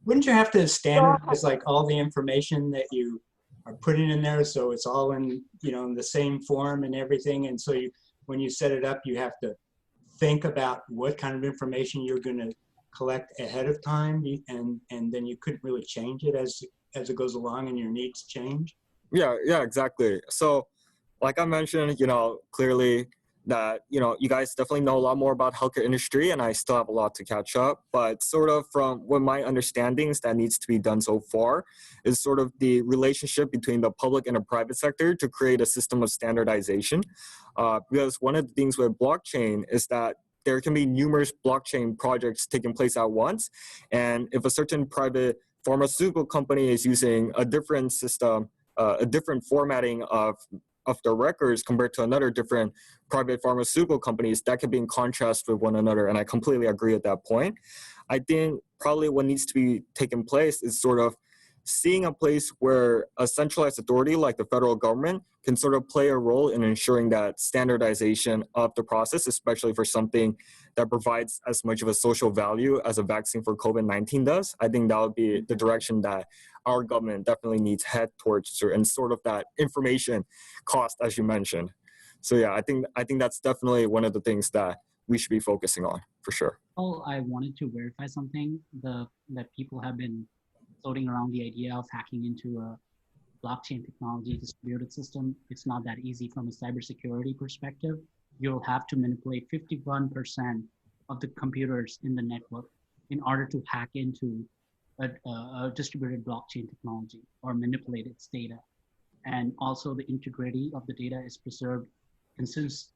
wouldn't you have to standardize like all the information that you are putting in there so it's all in, in the same form and everything? And so when you set it up, you have to think about what kind of information you're going to collect ahead of time, and then you couldn't really change it as it goes along and your needs change? Yeah, exactly. So like I mentioned, clearly that, you guys definitely know a lot more about healthcare industry, and I still have a lot to catch up. But sort of from what my understandings that needs to be done so far is sort of the relationship between the public and the private sector to create a system of standardization. Because one of the things with blockchain is that there can be numerous blockchain projects taking place at once. And if a certain private pharmaceutical company is using a different system, a different formatting of their records compared to another different private pharmaceutical companies, that could be in contrast with one another. And I completely agree at that point. I think probably what needs to be taking place is sort of seeing a place where a centralized authority like the federal government can sort of play a role in ensuring that standardization of the process, especially for something that provides as much of a social value as a vaccine for COVID-19 does. I think that would be the direction that our government definitely needs to head towards, and sort of that information cost, as you mentioned. So yeah, I think that's definitely one of the things that we should be focusing on for sure. Oh, I wanted to verify something that people have been floating around the idea of hacking into a blockchain technology distributed system. It's not that easy from a cybersecurity perspective. You'll have to manipulate 51% of the computers in the network in order to hack into a distributed blockchain technology or manipulate its data. And also the integrity of the data is preserved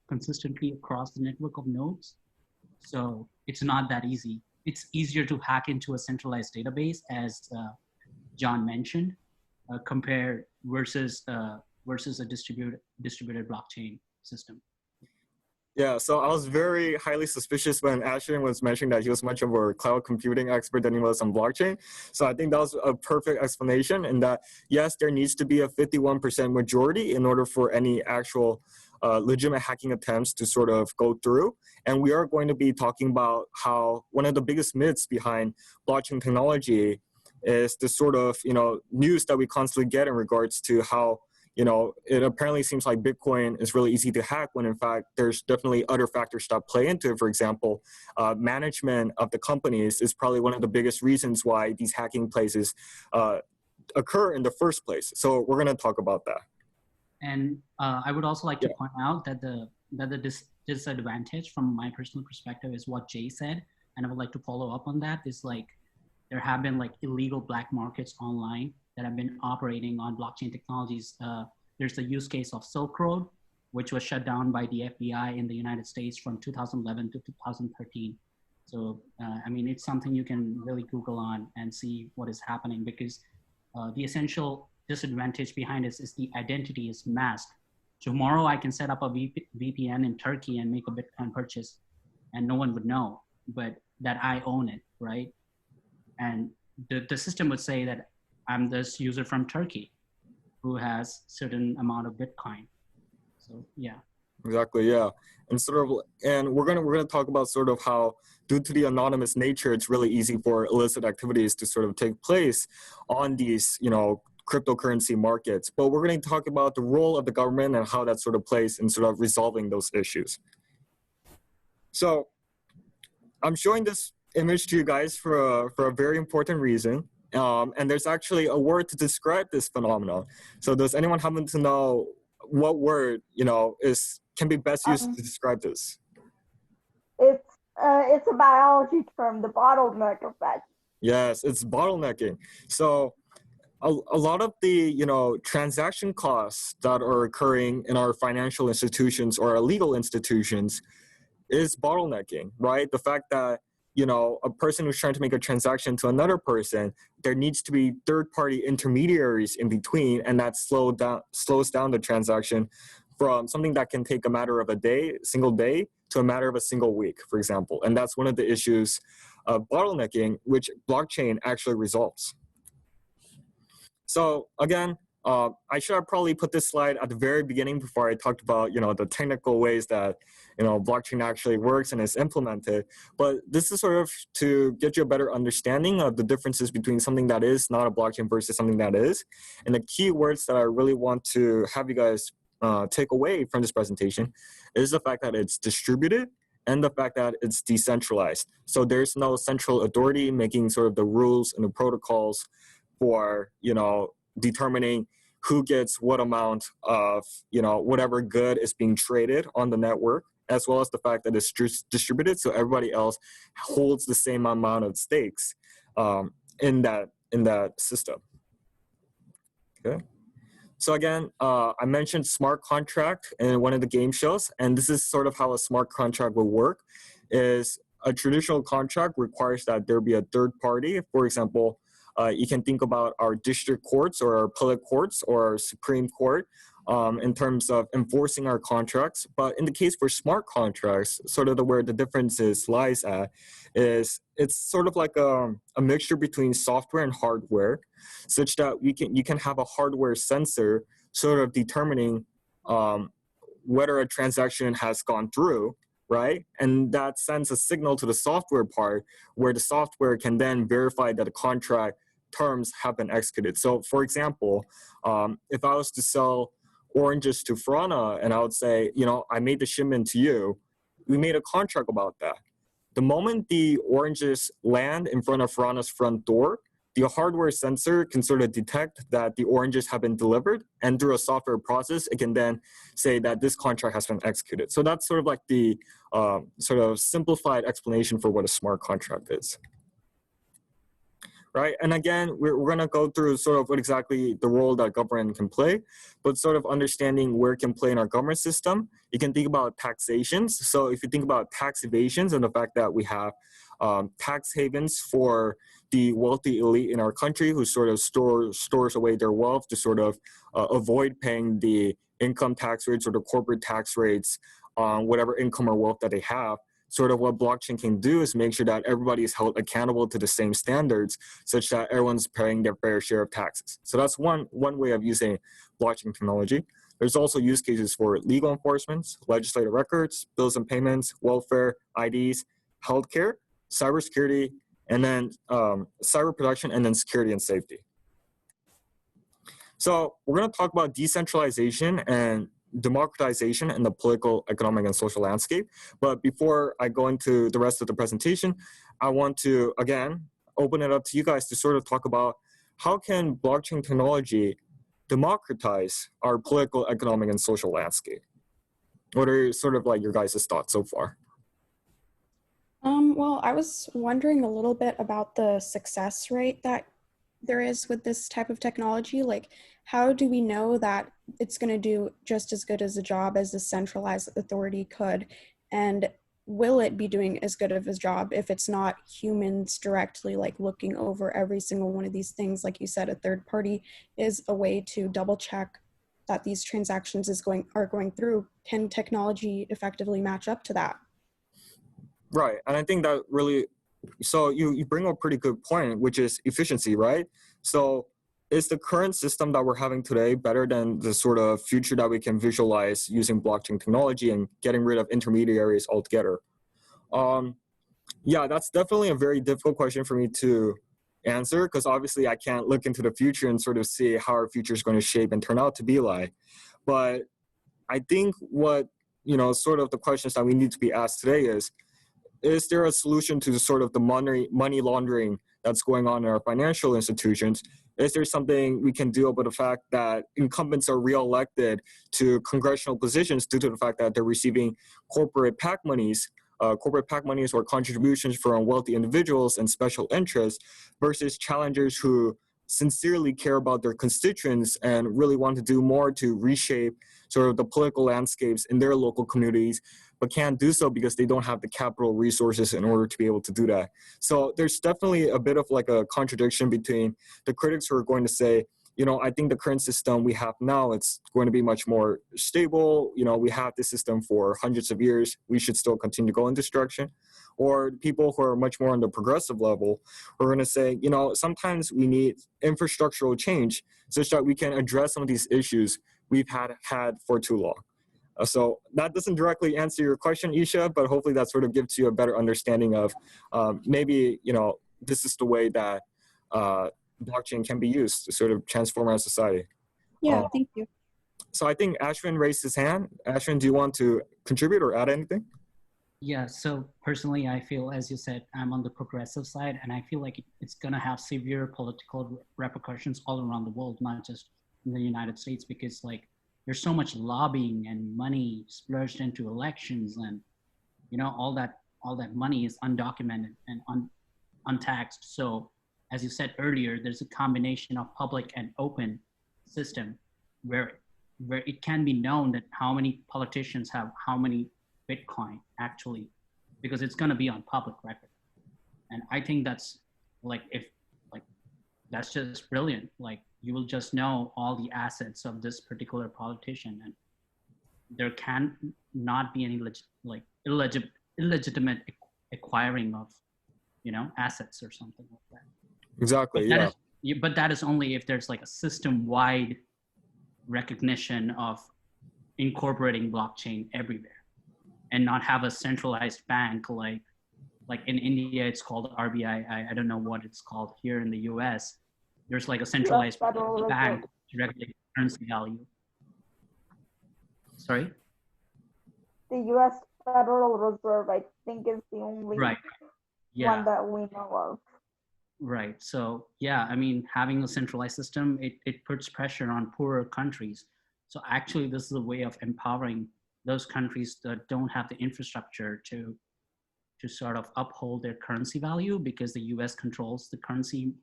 consistently across the network of nodes. So it's not that easy. It's easier to hack into a centralized database, as John mentioned, compared versus a distributed blockchain system. Yeah, so I was very highly suspicious when Ashton was mentioning that he was much of a cloud computing expert than he was on blockchain. So I think that was a perfect explanation, in that, yes, there needs to be a 51% majority in order for any actual legitimate hacking attempts to sort of go through. And we are going to be talking about how one of the biggest myths behind blockchain technology is the sort of, news that we constantly get in regards to how, it apparently seems like Bitcoin is really easy to hack, when in fact there's definitely other factors that play into it. For example, management of the companies is probably one of the biggest reasons why these hacking places occur in the first place. So we're going to talk about that. And I would also like to point out that the disadvantage from my personal perspective is what Jay said, and I would like to follow up on that. Is like there have been like illegal black markets online that have been operating on blockchain technologies. There's the use case of Silk Road, which was shut down by the FBI in the United States from 2011 to 2013. So, I mean, it's something you can really Google on and see what is happening, because the essential disadvantage behind this is the identity is masked. Tomorrow I can set up a VPN in Turkey and make a Bitcoin purchase and no one would know, but that I own it, right? And the system would say that I'm this user from Turkey who has certain amount of Bitcoin. So yeah. Exactly, yeah. And we're gonna talk about sort of how, due to the anonymous nature, it's really easy for illicit activities to sort of take place on these, cryptocurrency markets. But we're going to talk about the role of the government and how that sort of plays in sort of resolving those issues. So I'm showing this image to you guys for a very important reason. And there's actually a word to describe this phenomenon. So does anyone happen to know what word, can be best used to describe this? It's a biology term, the bottleneck effect. Yes, it's bottlenecking. So a lot of the transaction costs that are occurring in our financial institutions or our legal institutions is bottlenecking, right? The fact that a person who's trying to make a transaction to another person, there needs to be third-party intermediaries in between, and that slows down the transaction from something that can take a matter of single day, to a matter of a single week, for example. And that's one of the issues of bottlenecking, which blockchain actually resolves. So again, I should have probably put this slide at the very beginning before I talked about the technical ways that blockchain actually works and is implemented. But this is sort of to get you a better understanding of the differences between something that is not a blockchain versus something that is. And the key words that I really want to have you guys take away from this presentation is the fact that it's distributed and the fact that it's decentralized. So there's no central authority making sort of the rules and the protocols for determining who gets what amount of whatever good is being traded on the network, as well as the fact that it's distributed so everybody else holds the same amount of stakes in that system. Okay. So again, I mentioned smart contract in one of the game shows, and this is sort of how a smart contract will work. Is a traditional contract requires that there be a third party. For example, you can think about our district courts or our appellate courts or our Supreme Court in terms of enforcing our contracts. But in the case for smart contracts, sort of where the differences lies at is it's sort of like a mixture between software and hardware, such that you can have a hardware sensor sort of determining whether a transaction has gone through, right? And that sends a signal to the software part where the software can then verify that the contract terms have been executed. So for example, if I was to sell oranges to Frana and I would say, I made the shipment to you, we made a contract about that. The moment the oranges land in front of Frana's front door, the hardware sensor can sort of detect that the oranges have been delivered, and through a software process, it can then say that this contract has been executed. So that's sort of like the sort of simplified explanation for what a smart contract is. Right, and again, we're going to go through sort of what exactly the role that government can play, but sort of understanding where it can play in our government system. You can think about taxations. So if you think about tax evasions and the fact that we have tax havens for the wealthy elite in our country who sort of stores away their wealth to sort of avoid paying the income tax rates or the corporate tax rates on whatever income or wealth that they have. Sort of what blockchain can do is make sure that everybody is held accountable to the same standards, such that everyone's paying their fair share of taxes. So that's one way of using blockchain technology. There's also use cases for legal enforcement, legislative records, bills and payments, welfare, IDs, healthcare, cybersecurity, and then cyber protection, and then security and safety. So we're going to talk about decentralization and democratization in the political, economic, and social landscape. But before I go into the rest of the presentation, I want to, again, open it up to you guys to sort of talk about how can blockchain technology democratize our political, economic, and social landscape? What are sort of like your guys' thoughts so far? Well, I was wondering a little bit about the success rate that there is with this type of technology. Like, how do we know that it's going to do just as good as a job as a centralized authority could? And will it be doing as good of a job if it's not humans directly like looking over every single one of these things? Like you said, a third party is a way to double check that these transactions are going through. Can technology effectively match up to that? Right, and I think that really, so you bring up a pretty good point, which is efficiency, right? So is the current system that we're having today better than the sort of future that we can visualize using blockchain technology and getting rid of intermediaries altogether? Yeah, that's definitely a very difficult question for me to answer, because obviously I can't look into the future and sort of see how our future is going to shape and turn out to be like. But I think what, sort of the questions that we need to be asked today is there a solution to sort of the money laundering that's going on in our financial institutions? Is there something we can do about the fact that incumbents are reelected to congressional positions due to the fact that they're receiving corporate PAC monies or contributions from wealthy individuals and special interests versus challengers who sincerely care about their constituents and really want to do more to reshape sort of the political landscapes in their local communities, but can't do so because they don't have the capital resources in order to be able to do that. So there's definitely a bit of like a contradiction between the critics who are going to say, you know, I think the current system we have now, it's going to be much more stable. You know, we have this system for hundreds of years. We should still continue to go in this direction. Or people who are much more on the progressive level are going to say, you know, sometimes we need infrastructural change such that we can address some of these issues we've had for too long. So that doesn't directly answer your question, Isha, but hopefully that sort of gives you a better understanding of maybe, you know, this is the way that blockchain can be used to sort of transform our society. Yeah, thank you. So I think Ashwin raised his hand. Ashwin, do you want to contribute or add anything? Yeah, so personally, I feel, as you said, I'm on the progressive side, and I feel like it's going to have severe political repercussions all around the world, not just in the United States, because like there's so much lobbying and money splurged into elections, and you know all that money is undocumented and untaxed. So as you said earlier, there's a combination of public and open system where it can be known that how many politicians have how many Bitcoin actually, because it's going to be on public record. And I think that's that's just brilliant. Like you will just know all the assets of this particular politician, and there can not be any illegitimate acquiring of, you know, assets or something like that. Exactly. But that is only if there's like a system-wide recognition of incorporating blockchain everywhere, and not have a centralized bank like in India it's called RBI. I don't know what it's called here in the US. There's like a centralized bank to regulate currency value. Sorry? The US Federal Reserve, I think, is the only one that we know of. Right. So yeah, I mean, having a centralized system, it puts pressure on poorer countries. So actually this is a way of empowering those countries that don't have the infrastructure to sort of uphold their currency value, because the US controls the currency,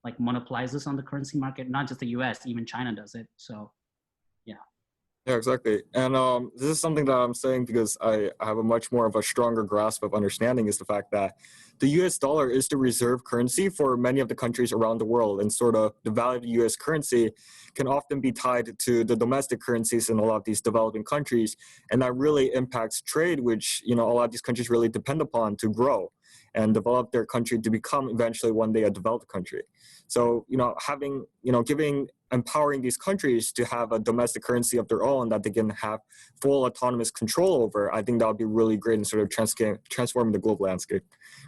like monopolizes on the currency market. Not just the US, even China does it. So yeah. Yeah, exactly. And this is something that I'm saying because I have a much more of a stronger grasp of understanding, is the fact that the US dollar is the reserve currency for many of the countries around the world, and sort of the value of the US currency can often be tied to the domestic currencies in a lot of these developing countries. And that really impacts trade, which, you know, a lot of these countries really depend upon to grow and develop their country to become eventually one day a developed country. So, you know, empowering these countries to have a domestic currency of their own that they can have full autonomous control over, I think that would be really great in sort of transforming the global landscape,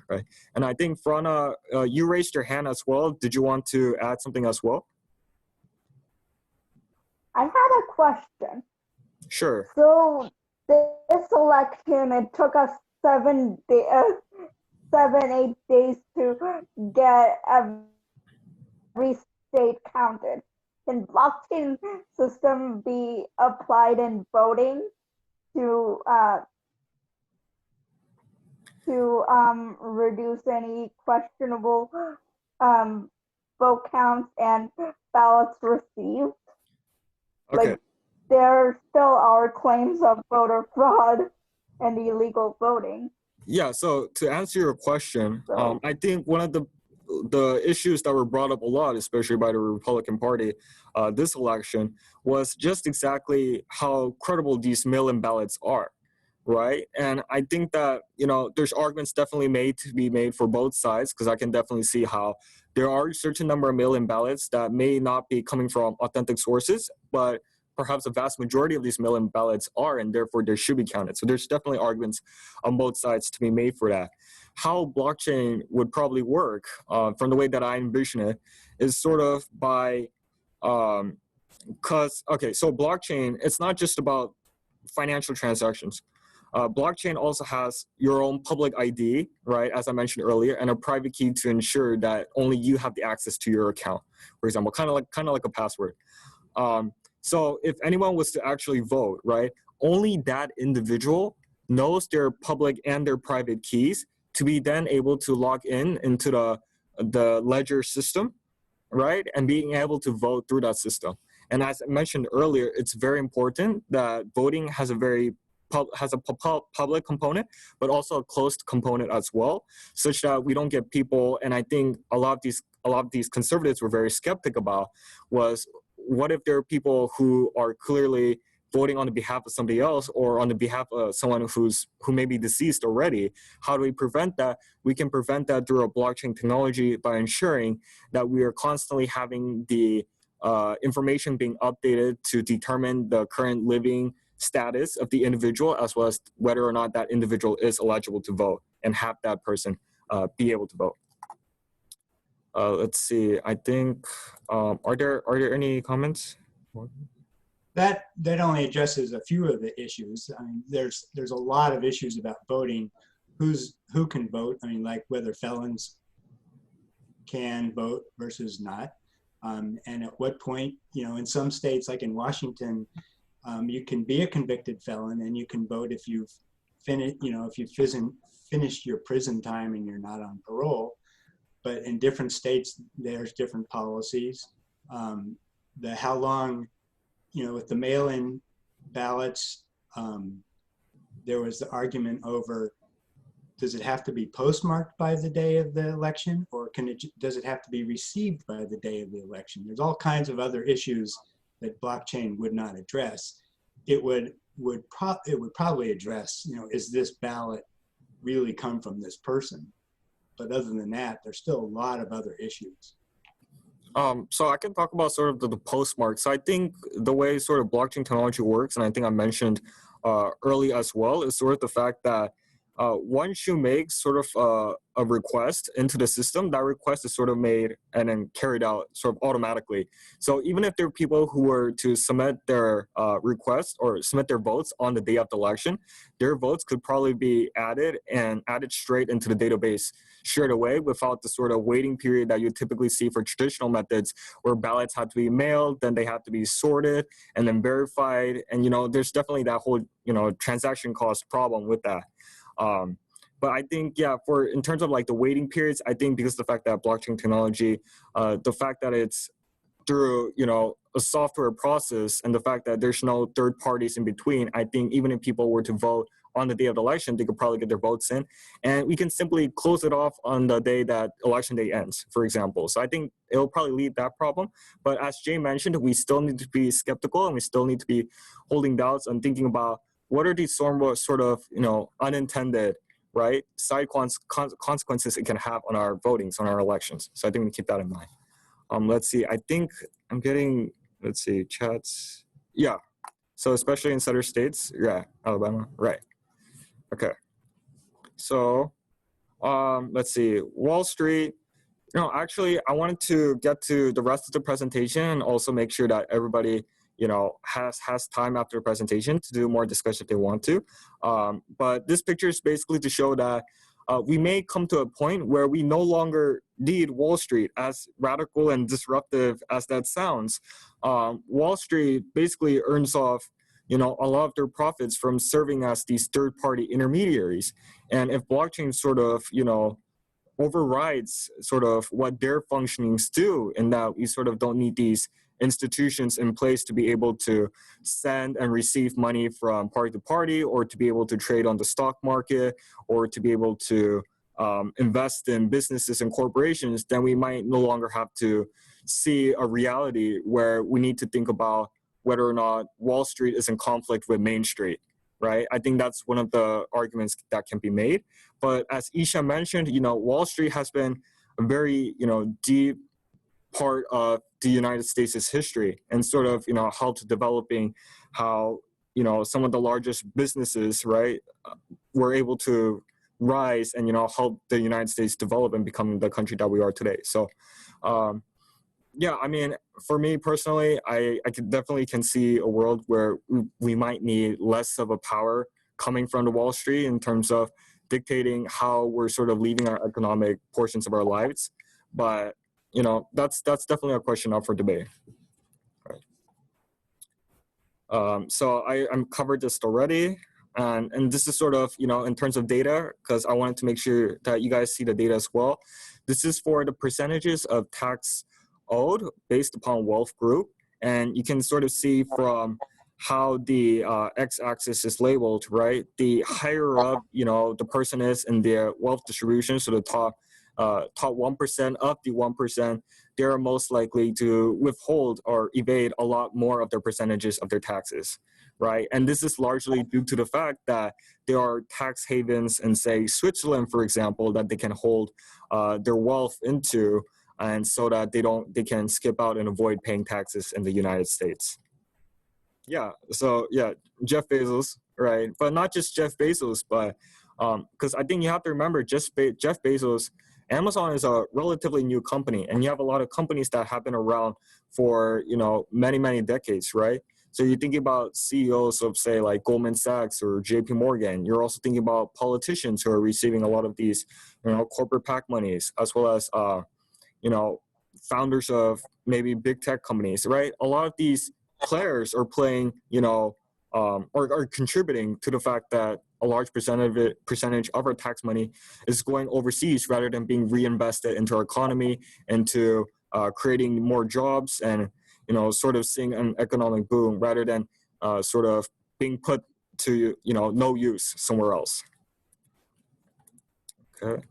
right? And I think, Frana, you raised your hand as well. Did you want to add something as well? I had a question. Sure. So this election, it took us 7, 8 days to get every state counted. Can blockchain system be applied in voting to reduce any questionable vote counts and ballots received? Okay. Like, there still are claims of voter fraud and illegal voting. Yeah, so to answer your question, I think one of the issues that were brought up a lot, especially by the Republican Party this election, was just exactly how credible these mail-in ballots are, right? And I think that, you know, there's arguments definitely made for both sides, because I can definitely see how there are a certain number of mail-in ballots that may not be coming from authentic sources, but perhaps a vast majority of these mail-in ballots are, and therefore they should be counted. So there's definitely arguments on both sides to be made for that. How blockchain would probably work, from the way that I envision it, is sort of by, so blockchain, it's not just about financial transactions. Blockchain also has your own public ID, right, as I mentioned earlier, and a private key to ensure that only you have the access to your account, for example, kind of like a password. So if anyone was to actually vote, right, only that individual knows their public and their private keys to be then able to log in into the ledger system, right, and being able to vote through that system. And as I mentioned earlier, it's very important that voting has a public component, but also a closed component as well, such that we don't get people. And I think a lot of these conservatives were very skeptic about was, what if there are people who are clearly voting on the behalf of somebody else or on the behalf of someone who may be deceased already? How do we prevent that? We can prevent that through a blockchain technology by ensuring that we are constantly having the information being updated to determine the current living status of the individual, as well as whether or not that individual is eligible to vote, and have that person be able to vote. Let's see. I think are there any comments? That only addresses a few of the issues. I mean, there's a lot of issues about voting. Who can vote? I mean, like whether felons can vote versus not, and at what point. You know, in some states, like in Washington, you can be a convicted felon and you can vote if you've finished. You know, if you've finished your prison time and you're not on parole. But in different states, there's different policies. How long. You know, with the mail-in ballots, there was the argument over, does it have to be postmarked by the day of the election, or does it have to be received by the day of the election? There's all kinds of other issues that blockchain would not address. It would probably address, you know, is this ballot really come from this person? But other than that, there's still a lot of other issues. So I can talk about sort of the postmark. So I think the way sort of blockchain technology works, and I think I mentioned early as well, is sort of the fact that once you make sort of a request into the system, that request is sort of made and then carried out sort of automatically. So even if there are people who were to submit their request or submit their votes on the day of the election, their votes could probably be added straight into the database straight away without the sort of waiting period that you typically see for traditional methods where ballots have to be mailed, then they have to be sorted and then verified. And, you know, there's definitely that whole, you know, transaction cost problem with that. But I think, yeah, in terms of like the waiting periods, I think because of the fact that blockchain technology, the fact that it's through, you know, a software process and the fact that there's no third parties in between, I think even if people were to vote on the day of the election, they could probably get their votes in. And we can simply close it off on the day that election day ends, for example. So I think it'll probably leave that problem. But as Jay mentioned, we still need to be skeptical and we still need to be holding doubts and thinking about what are these sort of, you know, unintended, right, side consequences it can have on our votings, on our elections. So I think we keep that in mind. Let's see, I think I'm getting, let's see, chats. Yeah, so especially in southern states, yeah, Alabama, right. Okay, so let's see, Wall Street. No, actually, I wanted to get to the rest of the presentation and also make sure that everybody, you know, has time after the presentation to do more discussion if they want to. But this picture is basically to show that we may come to a point where we no longer need Wall Street, as radical and disruptive as that sounds. Wall Street basically earns off, you know, a lot of their profits from serving as these third-party intermediaries. And if blockchain sort of, you know, overrides sort of what their functionings do, in that we sort of don't need these institutions in place to be able to send and receive money from party to party, or to be able to trade on the stock market, or to be able to invest in businesses and corporations, then we might no longer have to see a reality where we need to think about whether or not Wall Street is in conflict with Main Street, right? I think that's one of the arguments that can be made. But as Isha mentioned, you know, Wall Street has been a very, you know, deep part of the United States' history, and sort of, you know, helped developing how, you know, some of the largest businesses, right, were able to rise and, you know, help the United States develop and become the country that we are today. So, yeah, I mean, for me personally, I definitely can see a world where we might need less of a power coming from the Wall Street in terms of dictating how we're sort of leaving our economic portions of our lives. But, you know, that's definitely a question up for debate. So I'm covered this already. And this is sort of, you know, in terms of data, because I wanted to make sure that you guys see the data as well. This is for the percentages of tax owed based upon wealth group. And you can sort of see from how the x-axis is labeled, right? The higher up, you know, the person is in their wealth distribution, so the top 1% of the 1%, they're most likely to withhold or evade a lot more of their percentages of their taxes, right? And this is largely due to the fact that there are tax havens in, say, Switzerland, for example, that they can hold their wealth into, and so that they can skip out and avoid paying taxes in the United States. Yeah, so yeah, Jeff Bezos, right? But not just Jeff Bezos, but because I think you have to remember, Jeff Bezos, Amazon is a relatively new company, and you have a lot of companies that have been around for, you know, many, many decades, right? So you're thinking about CEOs of, say, like Goldman Sachs or JP Morgan. You're also thinking about politicians who are receiving a lot of these, you know, corporate PAC monies, as well as, you know, founders of maybe big tech companies, right? A lot of these players are playing, you know, or are contributing to the fact that a large percentage of our tax money is going overseas rather than being reinvested into our economy, into creating more jobs and, you know, sort of seeing an economic boom rather than sort of being put to, you know, no use somewhere else. Okay.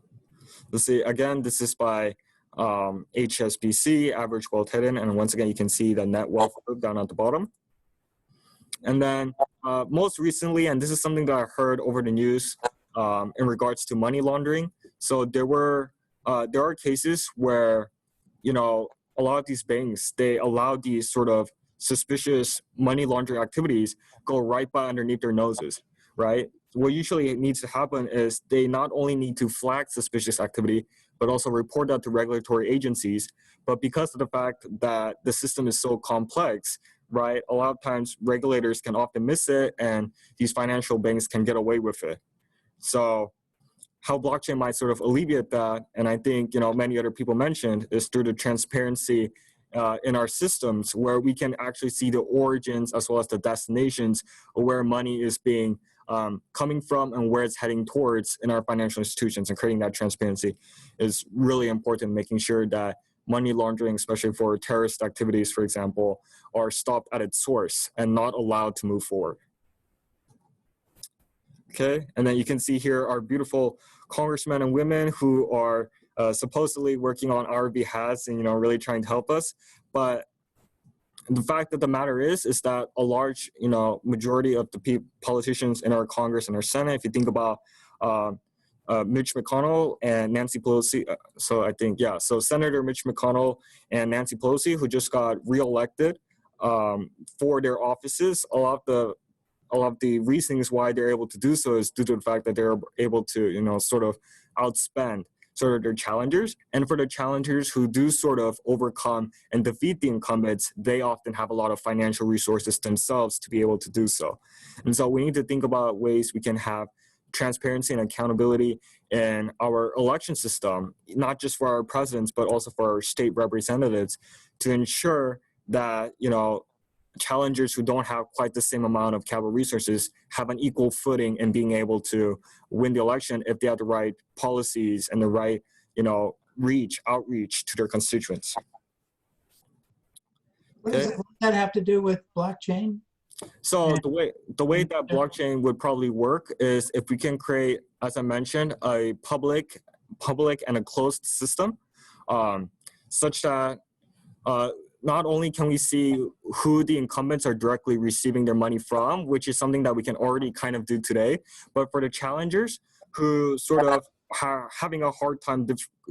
Let's see, again, this is by HSBC, average wealth hidden, and once again, you can see the net wealth down at the bottom. And then most recently, and this is something that I heard over the news in regards to money laundering. So there are cases where, you know, a lot of these banks, they allow these sort of suspicious money laundering activities go right by underneath their noses, right? What usually needs to happen is they not only need to flag suspicious activity, but also report that to regulatory agencies. But because of the fact that the system is so complex, right, a lot of times regulators can often miss it, and these financial banks can get away with it. So how blockchain might sort of alleviate that, and I think, you know, many other people mentioned, is through the transparency in our systems, where we can actually see the origins as well as the destinations of where money is being coming from and where it's heading towards in our financial institutions. And creating that transparency is really important, making sure that money laundering, especially for terrorist activities, for example, are stopped at its source and not allowed to move forward. Okay, and then you can see here our beautiful congressmen and women who are supposedly working on our behalf and, you know, really trying to help us. But the fact of the matter is that a large, you know, majority of the politicians in our Congress and our Senate, if you think about Mitch McConnell and Nancy Pelosi, so I think, yeah, so Senator Mitch McConnell and Nancy Pelosi, who just got reelected for their offices, a lot of the reasons why they're able to do so is due to the fact that they're able to, you know, sort of outspend sort of their challengers. And for the challengers who do sort of overcome and defeat the incumbents, they often have a lot of financial resources themselves to be able to do so. And so we need to think about ways we can have transparency and accountability in our election system, not just for our presidents, but also for our state representatives, to ensure that, you know, challengers who don't have quite the same amount of capital resources have an equal footing in being able to win the election if they have the right policies and the right, you know, outreach to their constituents. What does that have to do with blockchain? So the way that blockchain would probably work is if we can create, as I mentioned, a public and a closed system, such that not only can we see who the incumbents are directly receiving their money from, which is something that we can already kind of do today, but for the challengers who sort of having a hard time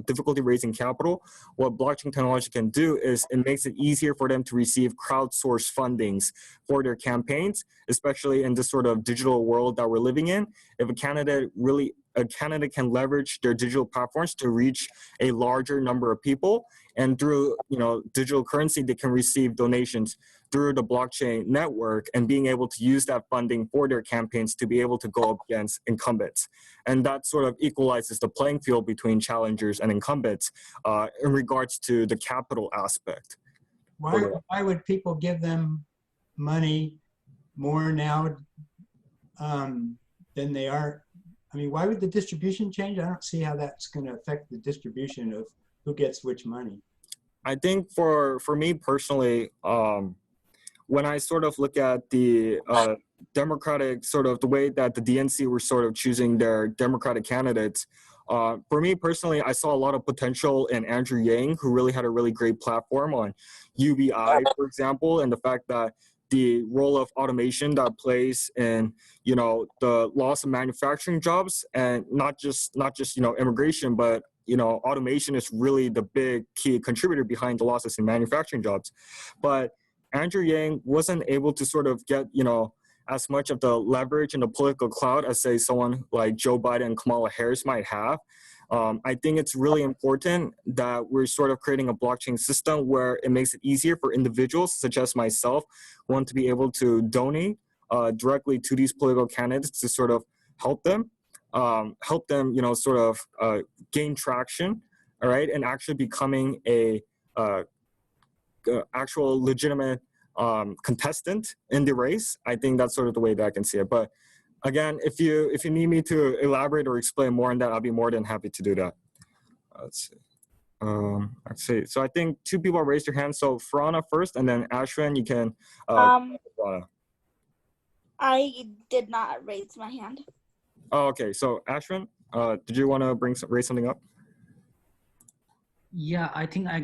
difficulty raising capital, what blockchain technology can do is it makes it easier for them to receive crowdsourced fundings for their campaigns, especially in this sort of digital world that we're living in. If a candidate can leverage their digital platforms to reach a larger number of people, and through, you know, digital currency, they can receive donations through the blockchain network and being able to use that funding for their campaigns to be able to go up against incumbents. And that sort of equalizes the playing field between challengers and incumbents in regards to the capital aspect. Why would people give them money more now than they are? I mean, why would the distribution change? I don't see how that's going to affect the distribution of who gets which money. I think for me personally, when I sort of look at the Democratic sort of the way that the DNC were sort of choosing their Democratic candidates, for me personally, I saw a lot of potential in Andrew Yang, who really had a really great platform on UBI, for example, and the fact that the role of automation that plays in, you know, the loss of manufacturing jobs, and not just you know, immigration, but you know, automation is really the big key contributor behind the losses in manufacturing jobs. But Andrew Yang wasn't able to sort of get, you know, as much of the leverage and the political clout as, say, someone like Joe Biden and Kamala Harris might have. I think it's really important that we're sort of creating a blockchain system where it makes it easier for individuals, such as myself, who want to be able to donate directly to these political candidates to sort of help them, you know, sort of gain traction, all right, and actually becoming a actual legitimate contestant in the race. I think that's sort of the way that I can see it. But again, if you need me to elaborate or explain more on that, I'll be more than happy to do that. Let's see. So I think two people raised their hands. So Frana first, and then Ashwin, you can. I did not raise my hand. Oh, okay. So Ashwin, did you want to raise something up? Yeah, I think I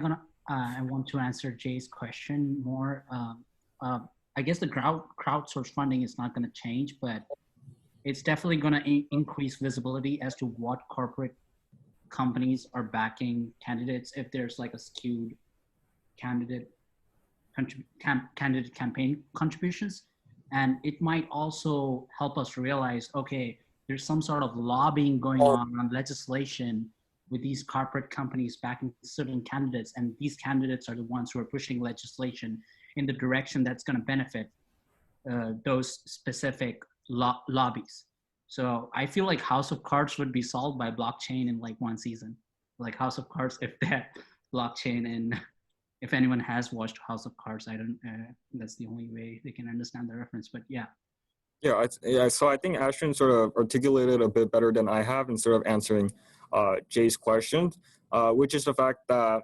want to answer Jay's question more. I guess the crowdsource funding is not going to change, but it's definitely going to increase visibility as to what corporate companies are backing candidates if there's like a skewed candidate campaign contributions. And it might also help us realize, okay, there's some sort of lobbying going on legislation with these corporate companies backing certain candidates, and these candidates are the ones who are pushing legislation in the direction that's going to benefit those specific lobbies. So I feel like House of Cards would be solved by blockchain in like one season. Like House of Cards, if that blockchain, and if anyone has watched House of Cards, I don't. That's the only way they can understand the reference. But yeah. Yeah. So I think Ashton sort of articulated a bit better than I have in sort of answering Jay's question, which is the fact that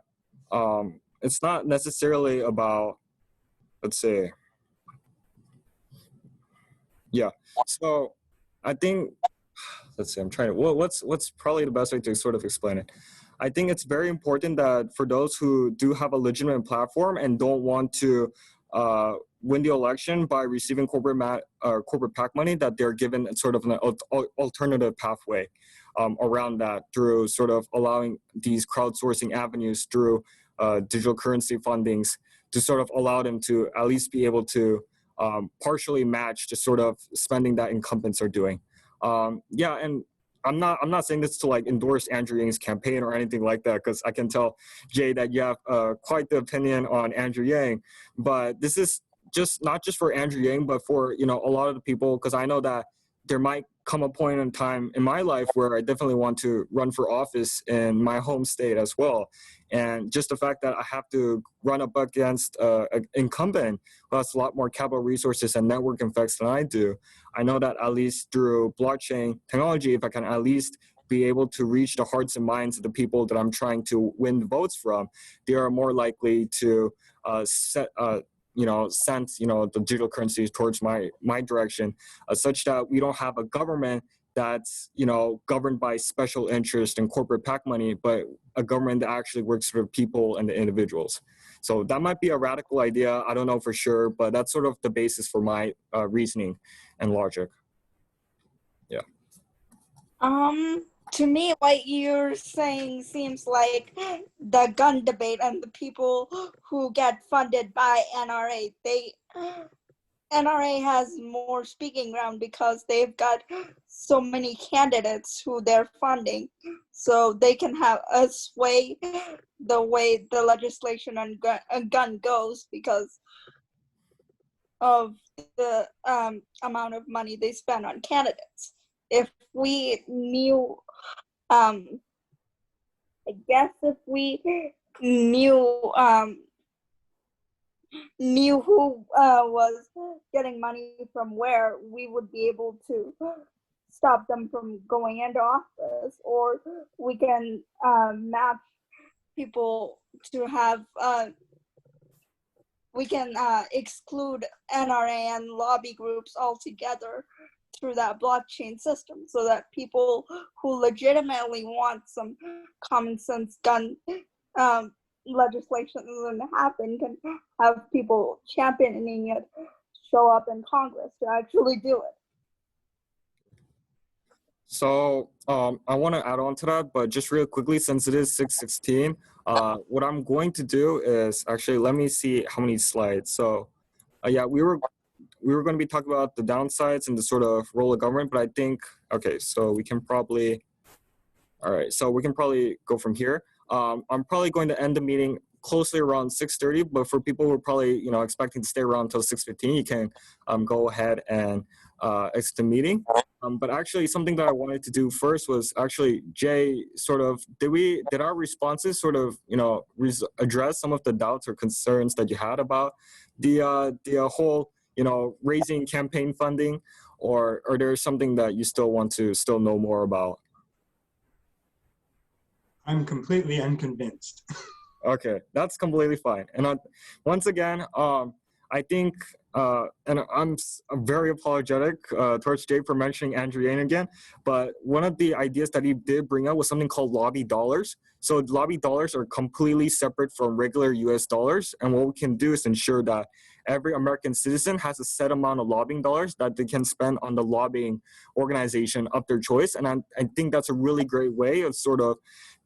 it's not necessarily about, let's say, yeah. So I think, let's see, I'm trying to, what's probably the best way to sort of explain it? I think it's very important that for those who do have a legitimate platform and don't want to win the election by receiving corporate PAC money, that they're given sort of an alternative pathway around that through sort of allowing these crowdsourcing avenues through digital currency fundings to sort of allow them to at least be able to partially match the sort of spending that incumbents are doing. Yeah, and I'm not saying this to like endorse Andrew Yang's campaign or anything like that, because I can tell, Jay, that you have quite the opinion on Andrew Yang. But this is not just for Andrew Yang, but for, you know, a lot of the people, because I know that there might come a point in time in my life where I definitely want to run for office in my home state as well. And just the fact that I have to run up against an incumbent who has a lot more capital resources and network effects than I do, I know that at least through blockchain technology, if I can at least be able to reach the hearts and minds of the people that I'm trying to win votes from, they are more likely to send the digital currencies towards my direction, such that we don't have a government that's, you know, governed by special interest and corporate PAC money, but a government that actually works for people and the individuals. So that might be a radical idea. I don't know for sure, but that's sort of the basis for my reasoning and logic. Yeah. To me, what you're saying seems like the gun debate and the people who get funded by NRA. NRA has more speaking ground because they've got so many candidates who they're funding, so they can have a sway the way the legislation on gun goes, because of the amount of money they spend on candidates. If we knew, I guess if we knew knew who was getting money from where, we would be able to stop them from going into office, or we can match people to have we can exclude NRA and lobby groups altogether through that blockchain system, so that people who legitimately want some common sense gun legislation to happen can have people championing it show up in Congress to actually do it. So I want to add on to that, but just real quickly, since it is 6:16, what I'm going to do is actually, let me see how many slides. So yeah, we were going to be talking about the downsides and the sort of role of government, but I think, okay, so we can probably, all right, so we can probably go from here. I'm probably going to end the meeting closely around 6:30, but for people who are probably, you know, expecting to stay around until 6:15, you can go ahead and exit the meeting. But actually, something that I wanted to do first was actually, Jay, sort of, did our responses sort of, you know, address some of the doubts or concerns that you had about the whole, you know, raising campaign funding, or there's something that you still want to know more about? I'm completely unconvinced. Okay, that's completely fine. And once again, I think, and I'm very apologetic towards Jay for mentioning Andrew Yang again, but one of the ideas that he did bring up was something called lobby dollars. So lobby dollars are completely separate from regular US dollars. And what we can do is ensure that every American citizen has a set amount of lobbying dollars that they can spend on the lobbying organization of their choice. And I think that's a really great way of sort of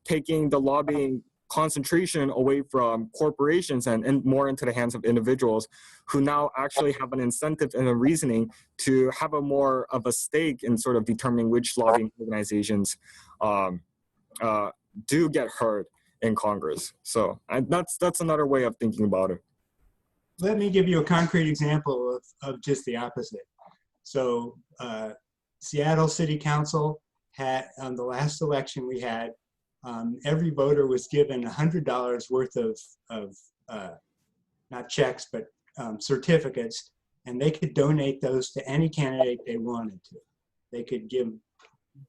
taking the lobbying concentration away from corporations and more into the hands of individuals who now actually have an incentive and a reasoning to have a more of a stake in sort of determining which lobbying organizations do get heard in Congress. So that's another way of thinking about it. Let me give you a concrete example of just the opposite. So Seattle City Council had, on the last election we had, every voter was given $100 worth of not checks, but certificates, and they could donate those to any candidate they wanted to. They could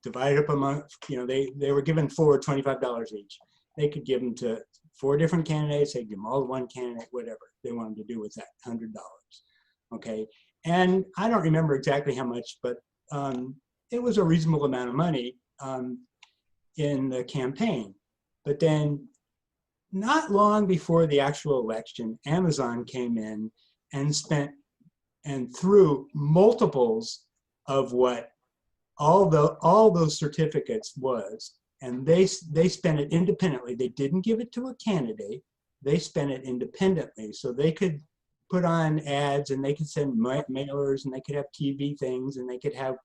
divide up among, you know, they were given $25 each. They could give them to 4 different candidates. They'd give them all to one candidate, whatever they wanted to do with that $100. Okay, and I don't remember exactly how much, but it was a reasonable amount of money in the campaign. But then not long before the actual election, Amazon came in and spent and threw multiples of what all those certificates was, and they spent it independently. They didn't give it to a candidate. They spent it independently, so they could put on ads, and they could send mailers, and they could have TV things, and they could have,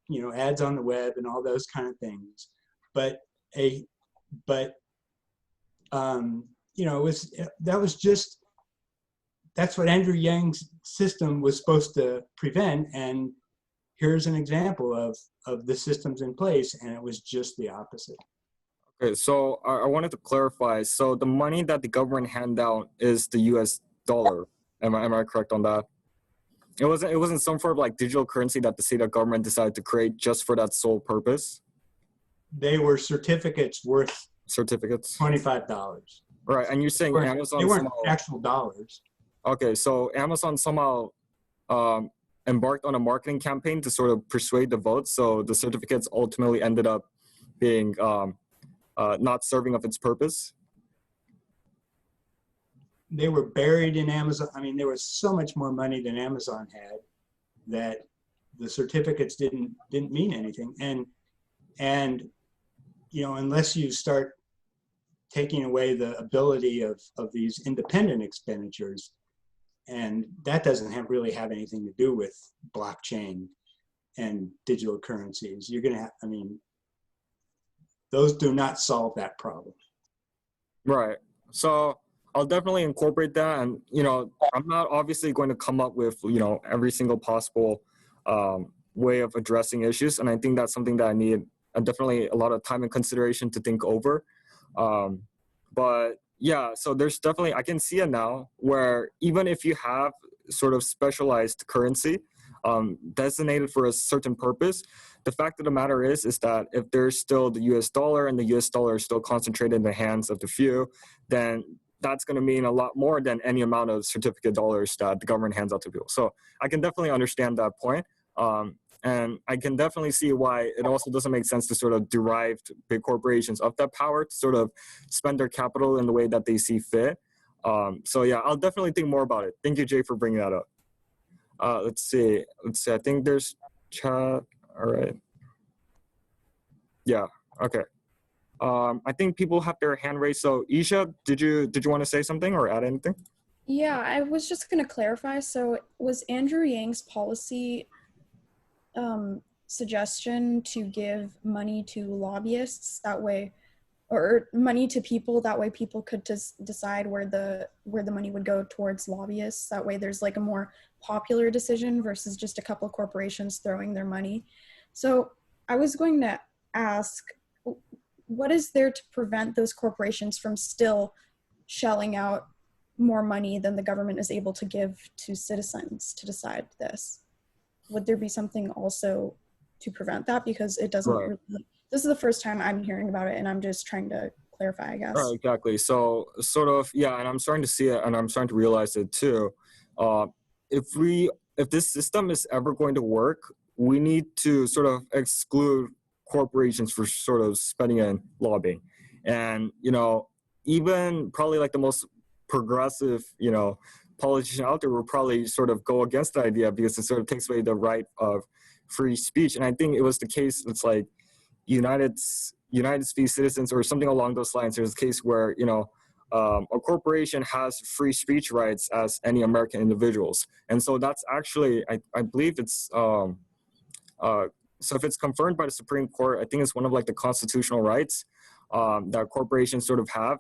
you know, ads on the web and all those kind of things. But you know, that's what Andrew Yang's system was supposed to prevent. And here's an example of the systems in place, and it was just the opposite. Okay, so I wanted to clarify. So the money that the government hand out is the US dollar. Am I correct on that? It wasn't some sort of like digital currency that the state government decided to create just for that sole purpose? They were certificates worth $25. Right, and you're saying Amazon, they weren't actual dollars. Okay, so Amazon somehow embarked on a marketing campaign to sort of persuade the vote, so the certificates ultimately ended up being not serving of its purpose? They were buried in Amazon. I mean, there was so much more money than Amazon had that the certificates didn't mean anything. And you know, unless you start taking away the ability of these independent expenditures, and that doesn't really have anything to do with blockchain and digital currencies. You're gonna have, I mean, those do not solve that problem. Right. So I'll definitely incorporate that. And, I'm not obviously going to come up with, every single possible way of addressing issues. And I think that's something that I need definitely a lot of time and consideration to think over. But yeah, so there's definitely, I can see it now where even if you have sort of specialized currency designated for a certain purpose, the fact of the matter is that if there's still the US dollar and the US dollar is still concentrated in the hands of the few, then that's going to mean a lot more than any amount of certificate dollars that the government hands out to people. So I can definitely understand that point. And I can definitely see why it also doesn't make sense to sort of derive big corporations of that power to sort of spend their capital in the way that they see fit. So yeah, I'll definitely think more about it. Thank you, Jay, for bringing that up. Let's see. I think there's chat. All right. Yeah. Okay. I think people have their hand raised. So Isha, did you want to say something or add anything? Yeah, I was just going to clarify. So was Andrew Yang's policy suggestion to give money to lobbyists that way, or money to people that way people could just decide where the money would go towards lobbyists? That way there's like a more popular decision versus just a couple of corporations throwing their money. So I was going to ask, what is there to prevent those corporations from still shelling out more money than the government is able to give to citizens to decide this? Would there be something also to prevent that? Because it doesn't really, this is the first time I'm hearing about it, and I'm just trying to clarify, I guess. Right, exactly. So sort of, yeah, and I'm starting to see it and I'm starting to realize it too. If this system is ever going to work, we need to sort of exclude corporations for sort of spending and lobbying. And, even probably like the most progressive, politician out there will probably sort of go against the idea because it sort of takes away the right of free speech. And I think it was the case, it's like United States citizens or something along those lines. There's a case where, a corporation has free speech rights as any American individuals. And so that's actually, I believe it's, so if it's confirmed by the Supreme Court, I think it's one of like the constitutional rights that corporations sort of have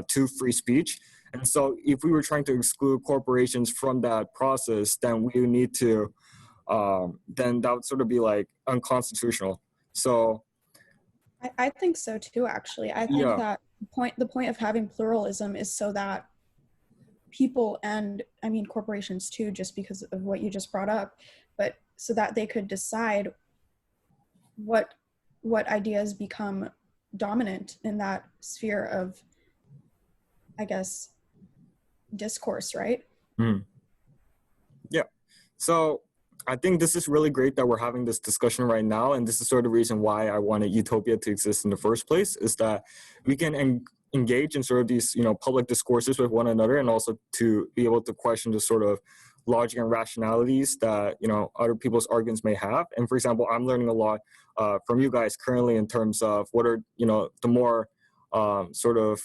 to free speech. And so if we were trying to exclude corporations from that process, then we need to, then that would sort of be like unconstitutional. So I think so too, actually. I think that the point of having pluralism is so that people, and I mean corporations too, just because of what you just brought up, but so that they could decide what ideas become dominant in that sphere of, I guess, discourse, right? Yeah. So I think this is really great that we're having this discussion right now. And this is sort of the reason why I wanted Utopia to exist in the first place, is that we can engage in sort of these, public discourses with one another, and also to be able to question the sort of logic and rationalities that, other people's arguments may have. And for example, I'm learning a lot from you guys currently in terms of what are, the more sort of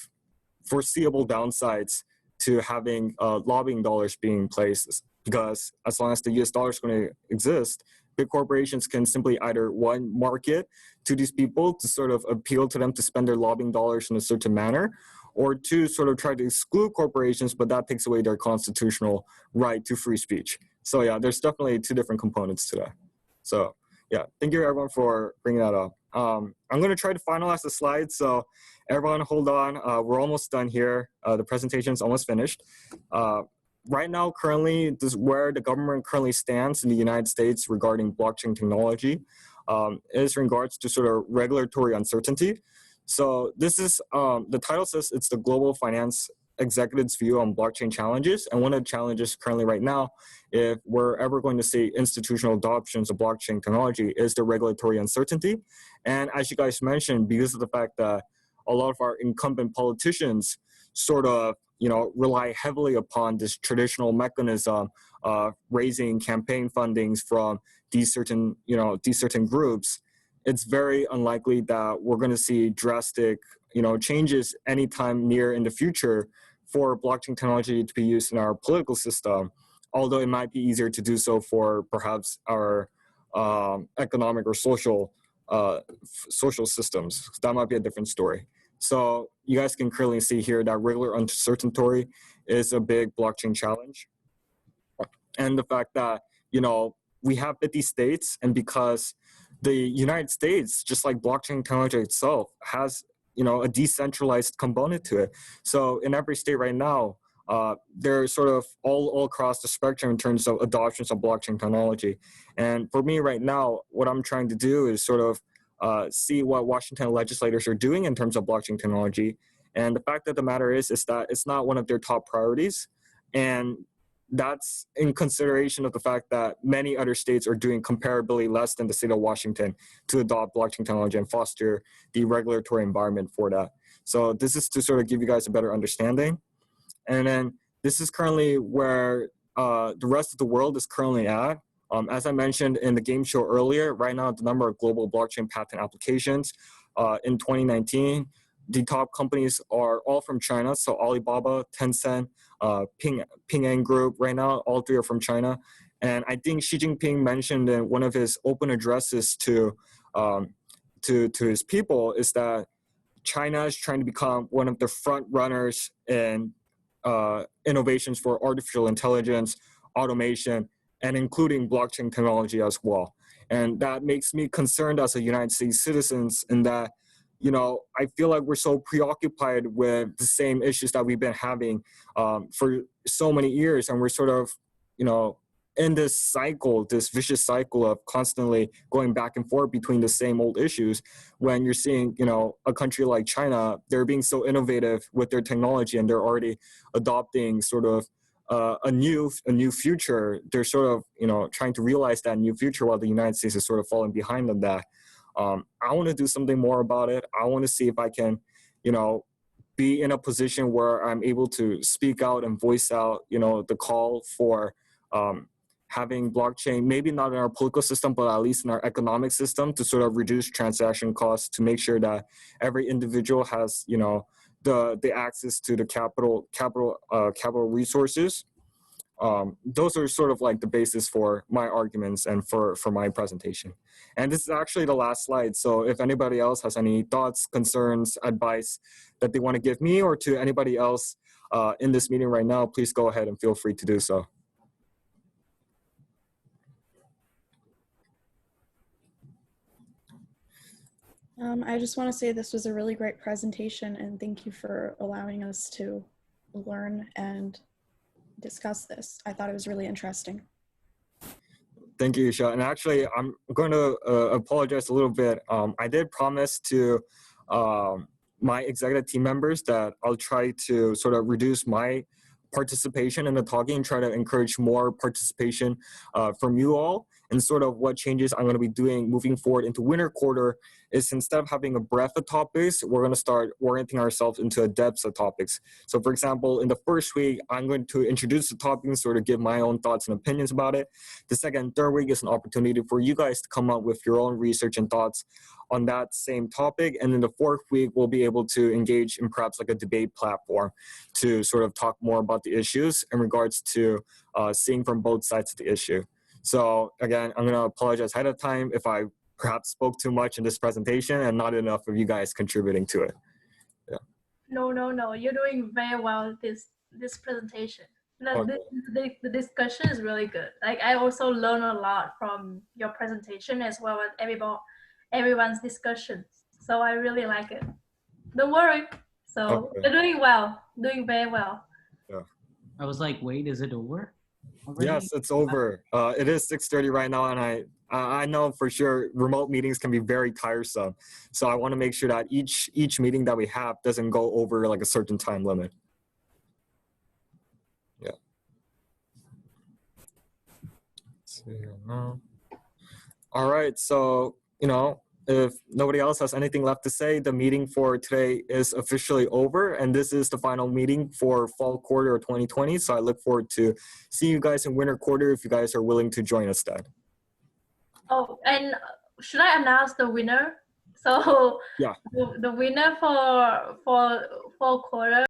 foreseeable downsides to having lobbying dollars being placed, because as long as the US dollar is going to exist, big corporations can simply either, one, market to these people to sort of appeal to them to spend their lobbying dollars in a certain manner, or two, sort of try to exclude corporations, but that takes away their constitutional right to free speech. So yeah, there's definitely two different components to that. So yeah, thank you everyone for bringing that up. I'm going to try to finalize the slides, so everyone hold on. We're almost done here. The presentation is almost finished. Right now, currently, this is where the government currently stands in the United States regarding blockchain technology is in regards to sort of regulatory uncertainty. So this is, the title says it's the global finance executive's view on blockchain challenges. And one of the challenges currently right now, if we're ever going to see institutional adoptions of blockchain technology, is the regulatory uncertainty. And as you guys mentioned, because of the fact that a lot of our incumbent politicians sort of, rely heavily upon this traditional mechanism of raising campaign fundings from these certain groups, it's very unlikely that we're going to see drastic, changes anytime near in the future for blockchain technology to be used in our political system, although it might be easier to do so for perhaps our economic or social systems. That might be a different story. So you guys can clearly see here that regular uncertainty is a big blockchain challenge. And the fact that, we have 50 states, and because the United States, just like blockchain technology itself, has, a decentralized component to it. So in every state right now, they're sort of all across the spectrum in terms of adoptions of blockchain technology. And for me right now, what I'm trying to do is sort of see what Washington legislators are doing in terms of blockchain technology. And the fact of the matter is that it's not one of their top priorities. And that's in consideration of the fact that many other states are doing comparably less than the state of Washington to adopt blockchain technology and foster the regulatory environment for that. So this is to sort of give you guys a better understanding. And then this is currently where the rest of the world is currently at. As I mentioned in the game show earlier, right now the number of global blockchain patent applications in 2019, the top companies are all from China. So Alibaba, Tencent, Ping An Group, right now, all three are from China. And I think Xi Jinping mentioned in one of his open addresses to his people is that China is trying to become one of the front runners in innovations for artificial intelligence, automation, and including blockchain technology as well. And that makes me concerned as a United States citizen in that, I feel like we're so preoccupied with the same issues that we've been having for so many years. And we're sort of, in this cycle, this vicious cycle of constantly going back and forth between the same old issues. When you're seeing, a country like China, they're being so innovative with their technology and they're already adopting sort of a new future. They're sort of, trying to realize that new future while the United States is sort of falling behind on that. I want to do something more about it. I want to see if I can, be in a position where I'm able to speak out and voice out, the call for having blockchain, maybe not in our political system, but at least in our economic system, to sort of reduce transaction costs, to make sure that every individual has, the access to the capital resources. Those are sort of like the basis for my arguments and for my presentation. And this is actually the last slide. So if anybody else has any thoughts, concerns, advice that they want to give me or to anybody else in this meeting right now, please go ahead and feel free to do so. I just want to say this was a really great presentation, and thank you for allowing us to learn and discuss this. I thought it was really interesting. Thank you, Isha. And actually, I'm going to apologize a little bit. I did promise to my executive team members that I'll try to sort of reduce my participation in the talking and try to encourage more participation from you all. And sort of what changes I'm going to be doing moving forward into winter quarter is, instead of having a breadth of topics, we're going to start orienting ourselves into a depth of topics. So for example, in the first week, I'm going to introduce the topic and sort of give my own thoughts and opinions about it. The second and third week is an opportunity for you guys to come up with your own research and thoughts on that same topic. And then the fourth week, we'll be able to engage in perhaps like a debate platform to sort of talk more about the issues in regards to seeing from both sides of the issue. So again, I'm going to apologize ahead of time if I perhaps spoke too much in this presentation and not enough of you guys contributing to it. Yeah. No. You're doing very well this presentation. Okay. The discussion is really good. Like, I also learned a lot from your presentation as well as everyone's discussions. So I really like it. Don't worry. So Okay. you're doing well, doing very well. Yeah. I was like, wait, is it over already? Yes, it's over. It is 6:30 right now, and I know for sure remote meetings can be very tiresome. So I want to make sure that each meeting that we have doesn't go over like a certain time limit. Yeah. Let's see here now. All right, so if nobody else has anything left to say, the meeting for today is officially over, and this is the final meeting for fall quarter of 2020. So I look forward to seeing you guys in winter quarter if you guys are willing to join us then. Oh, and should I announce the winner? So yeah, the winner for fall quarter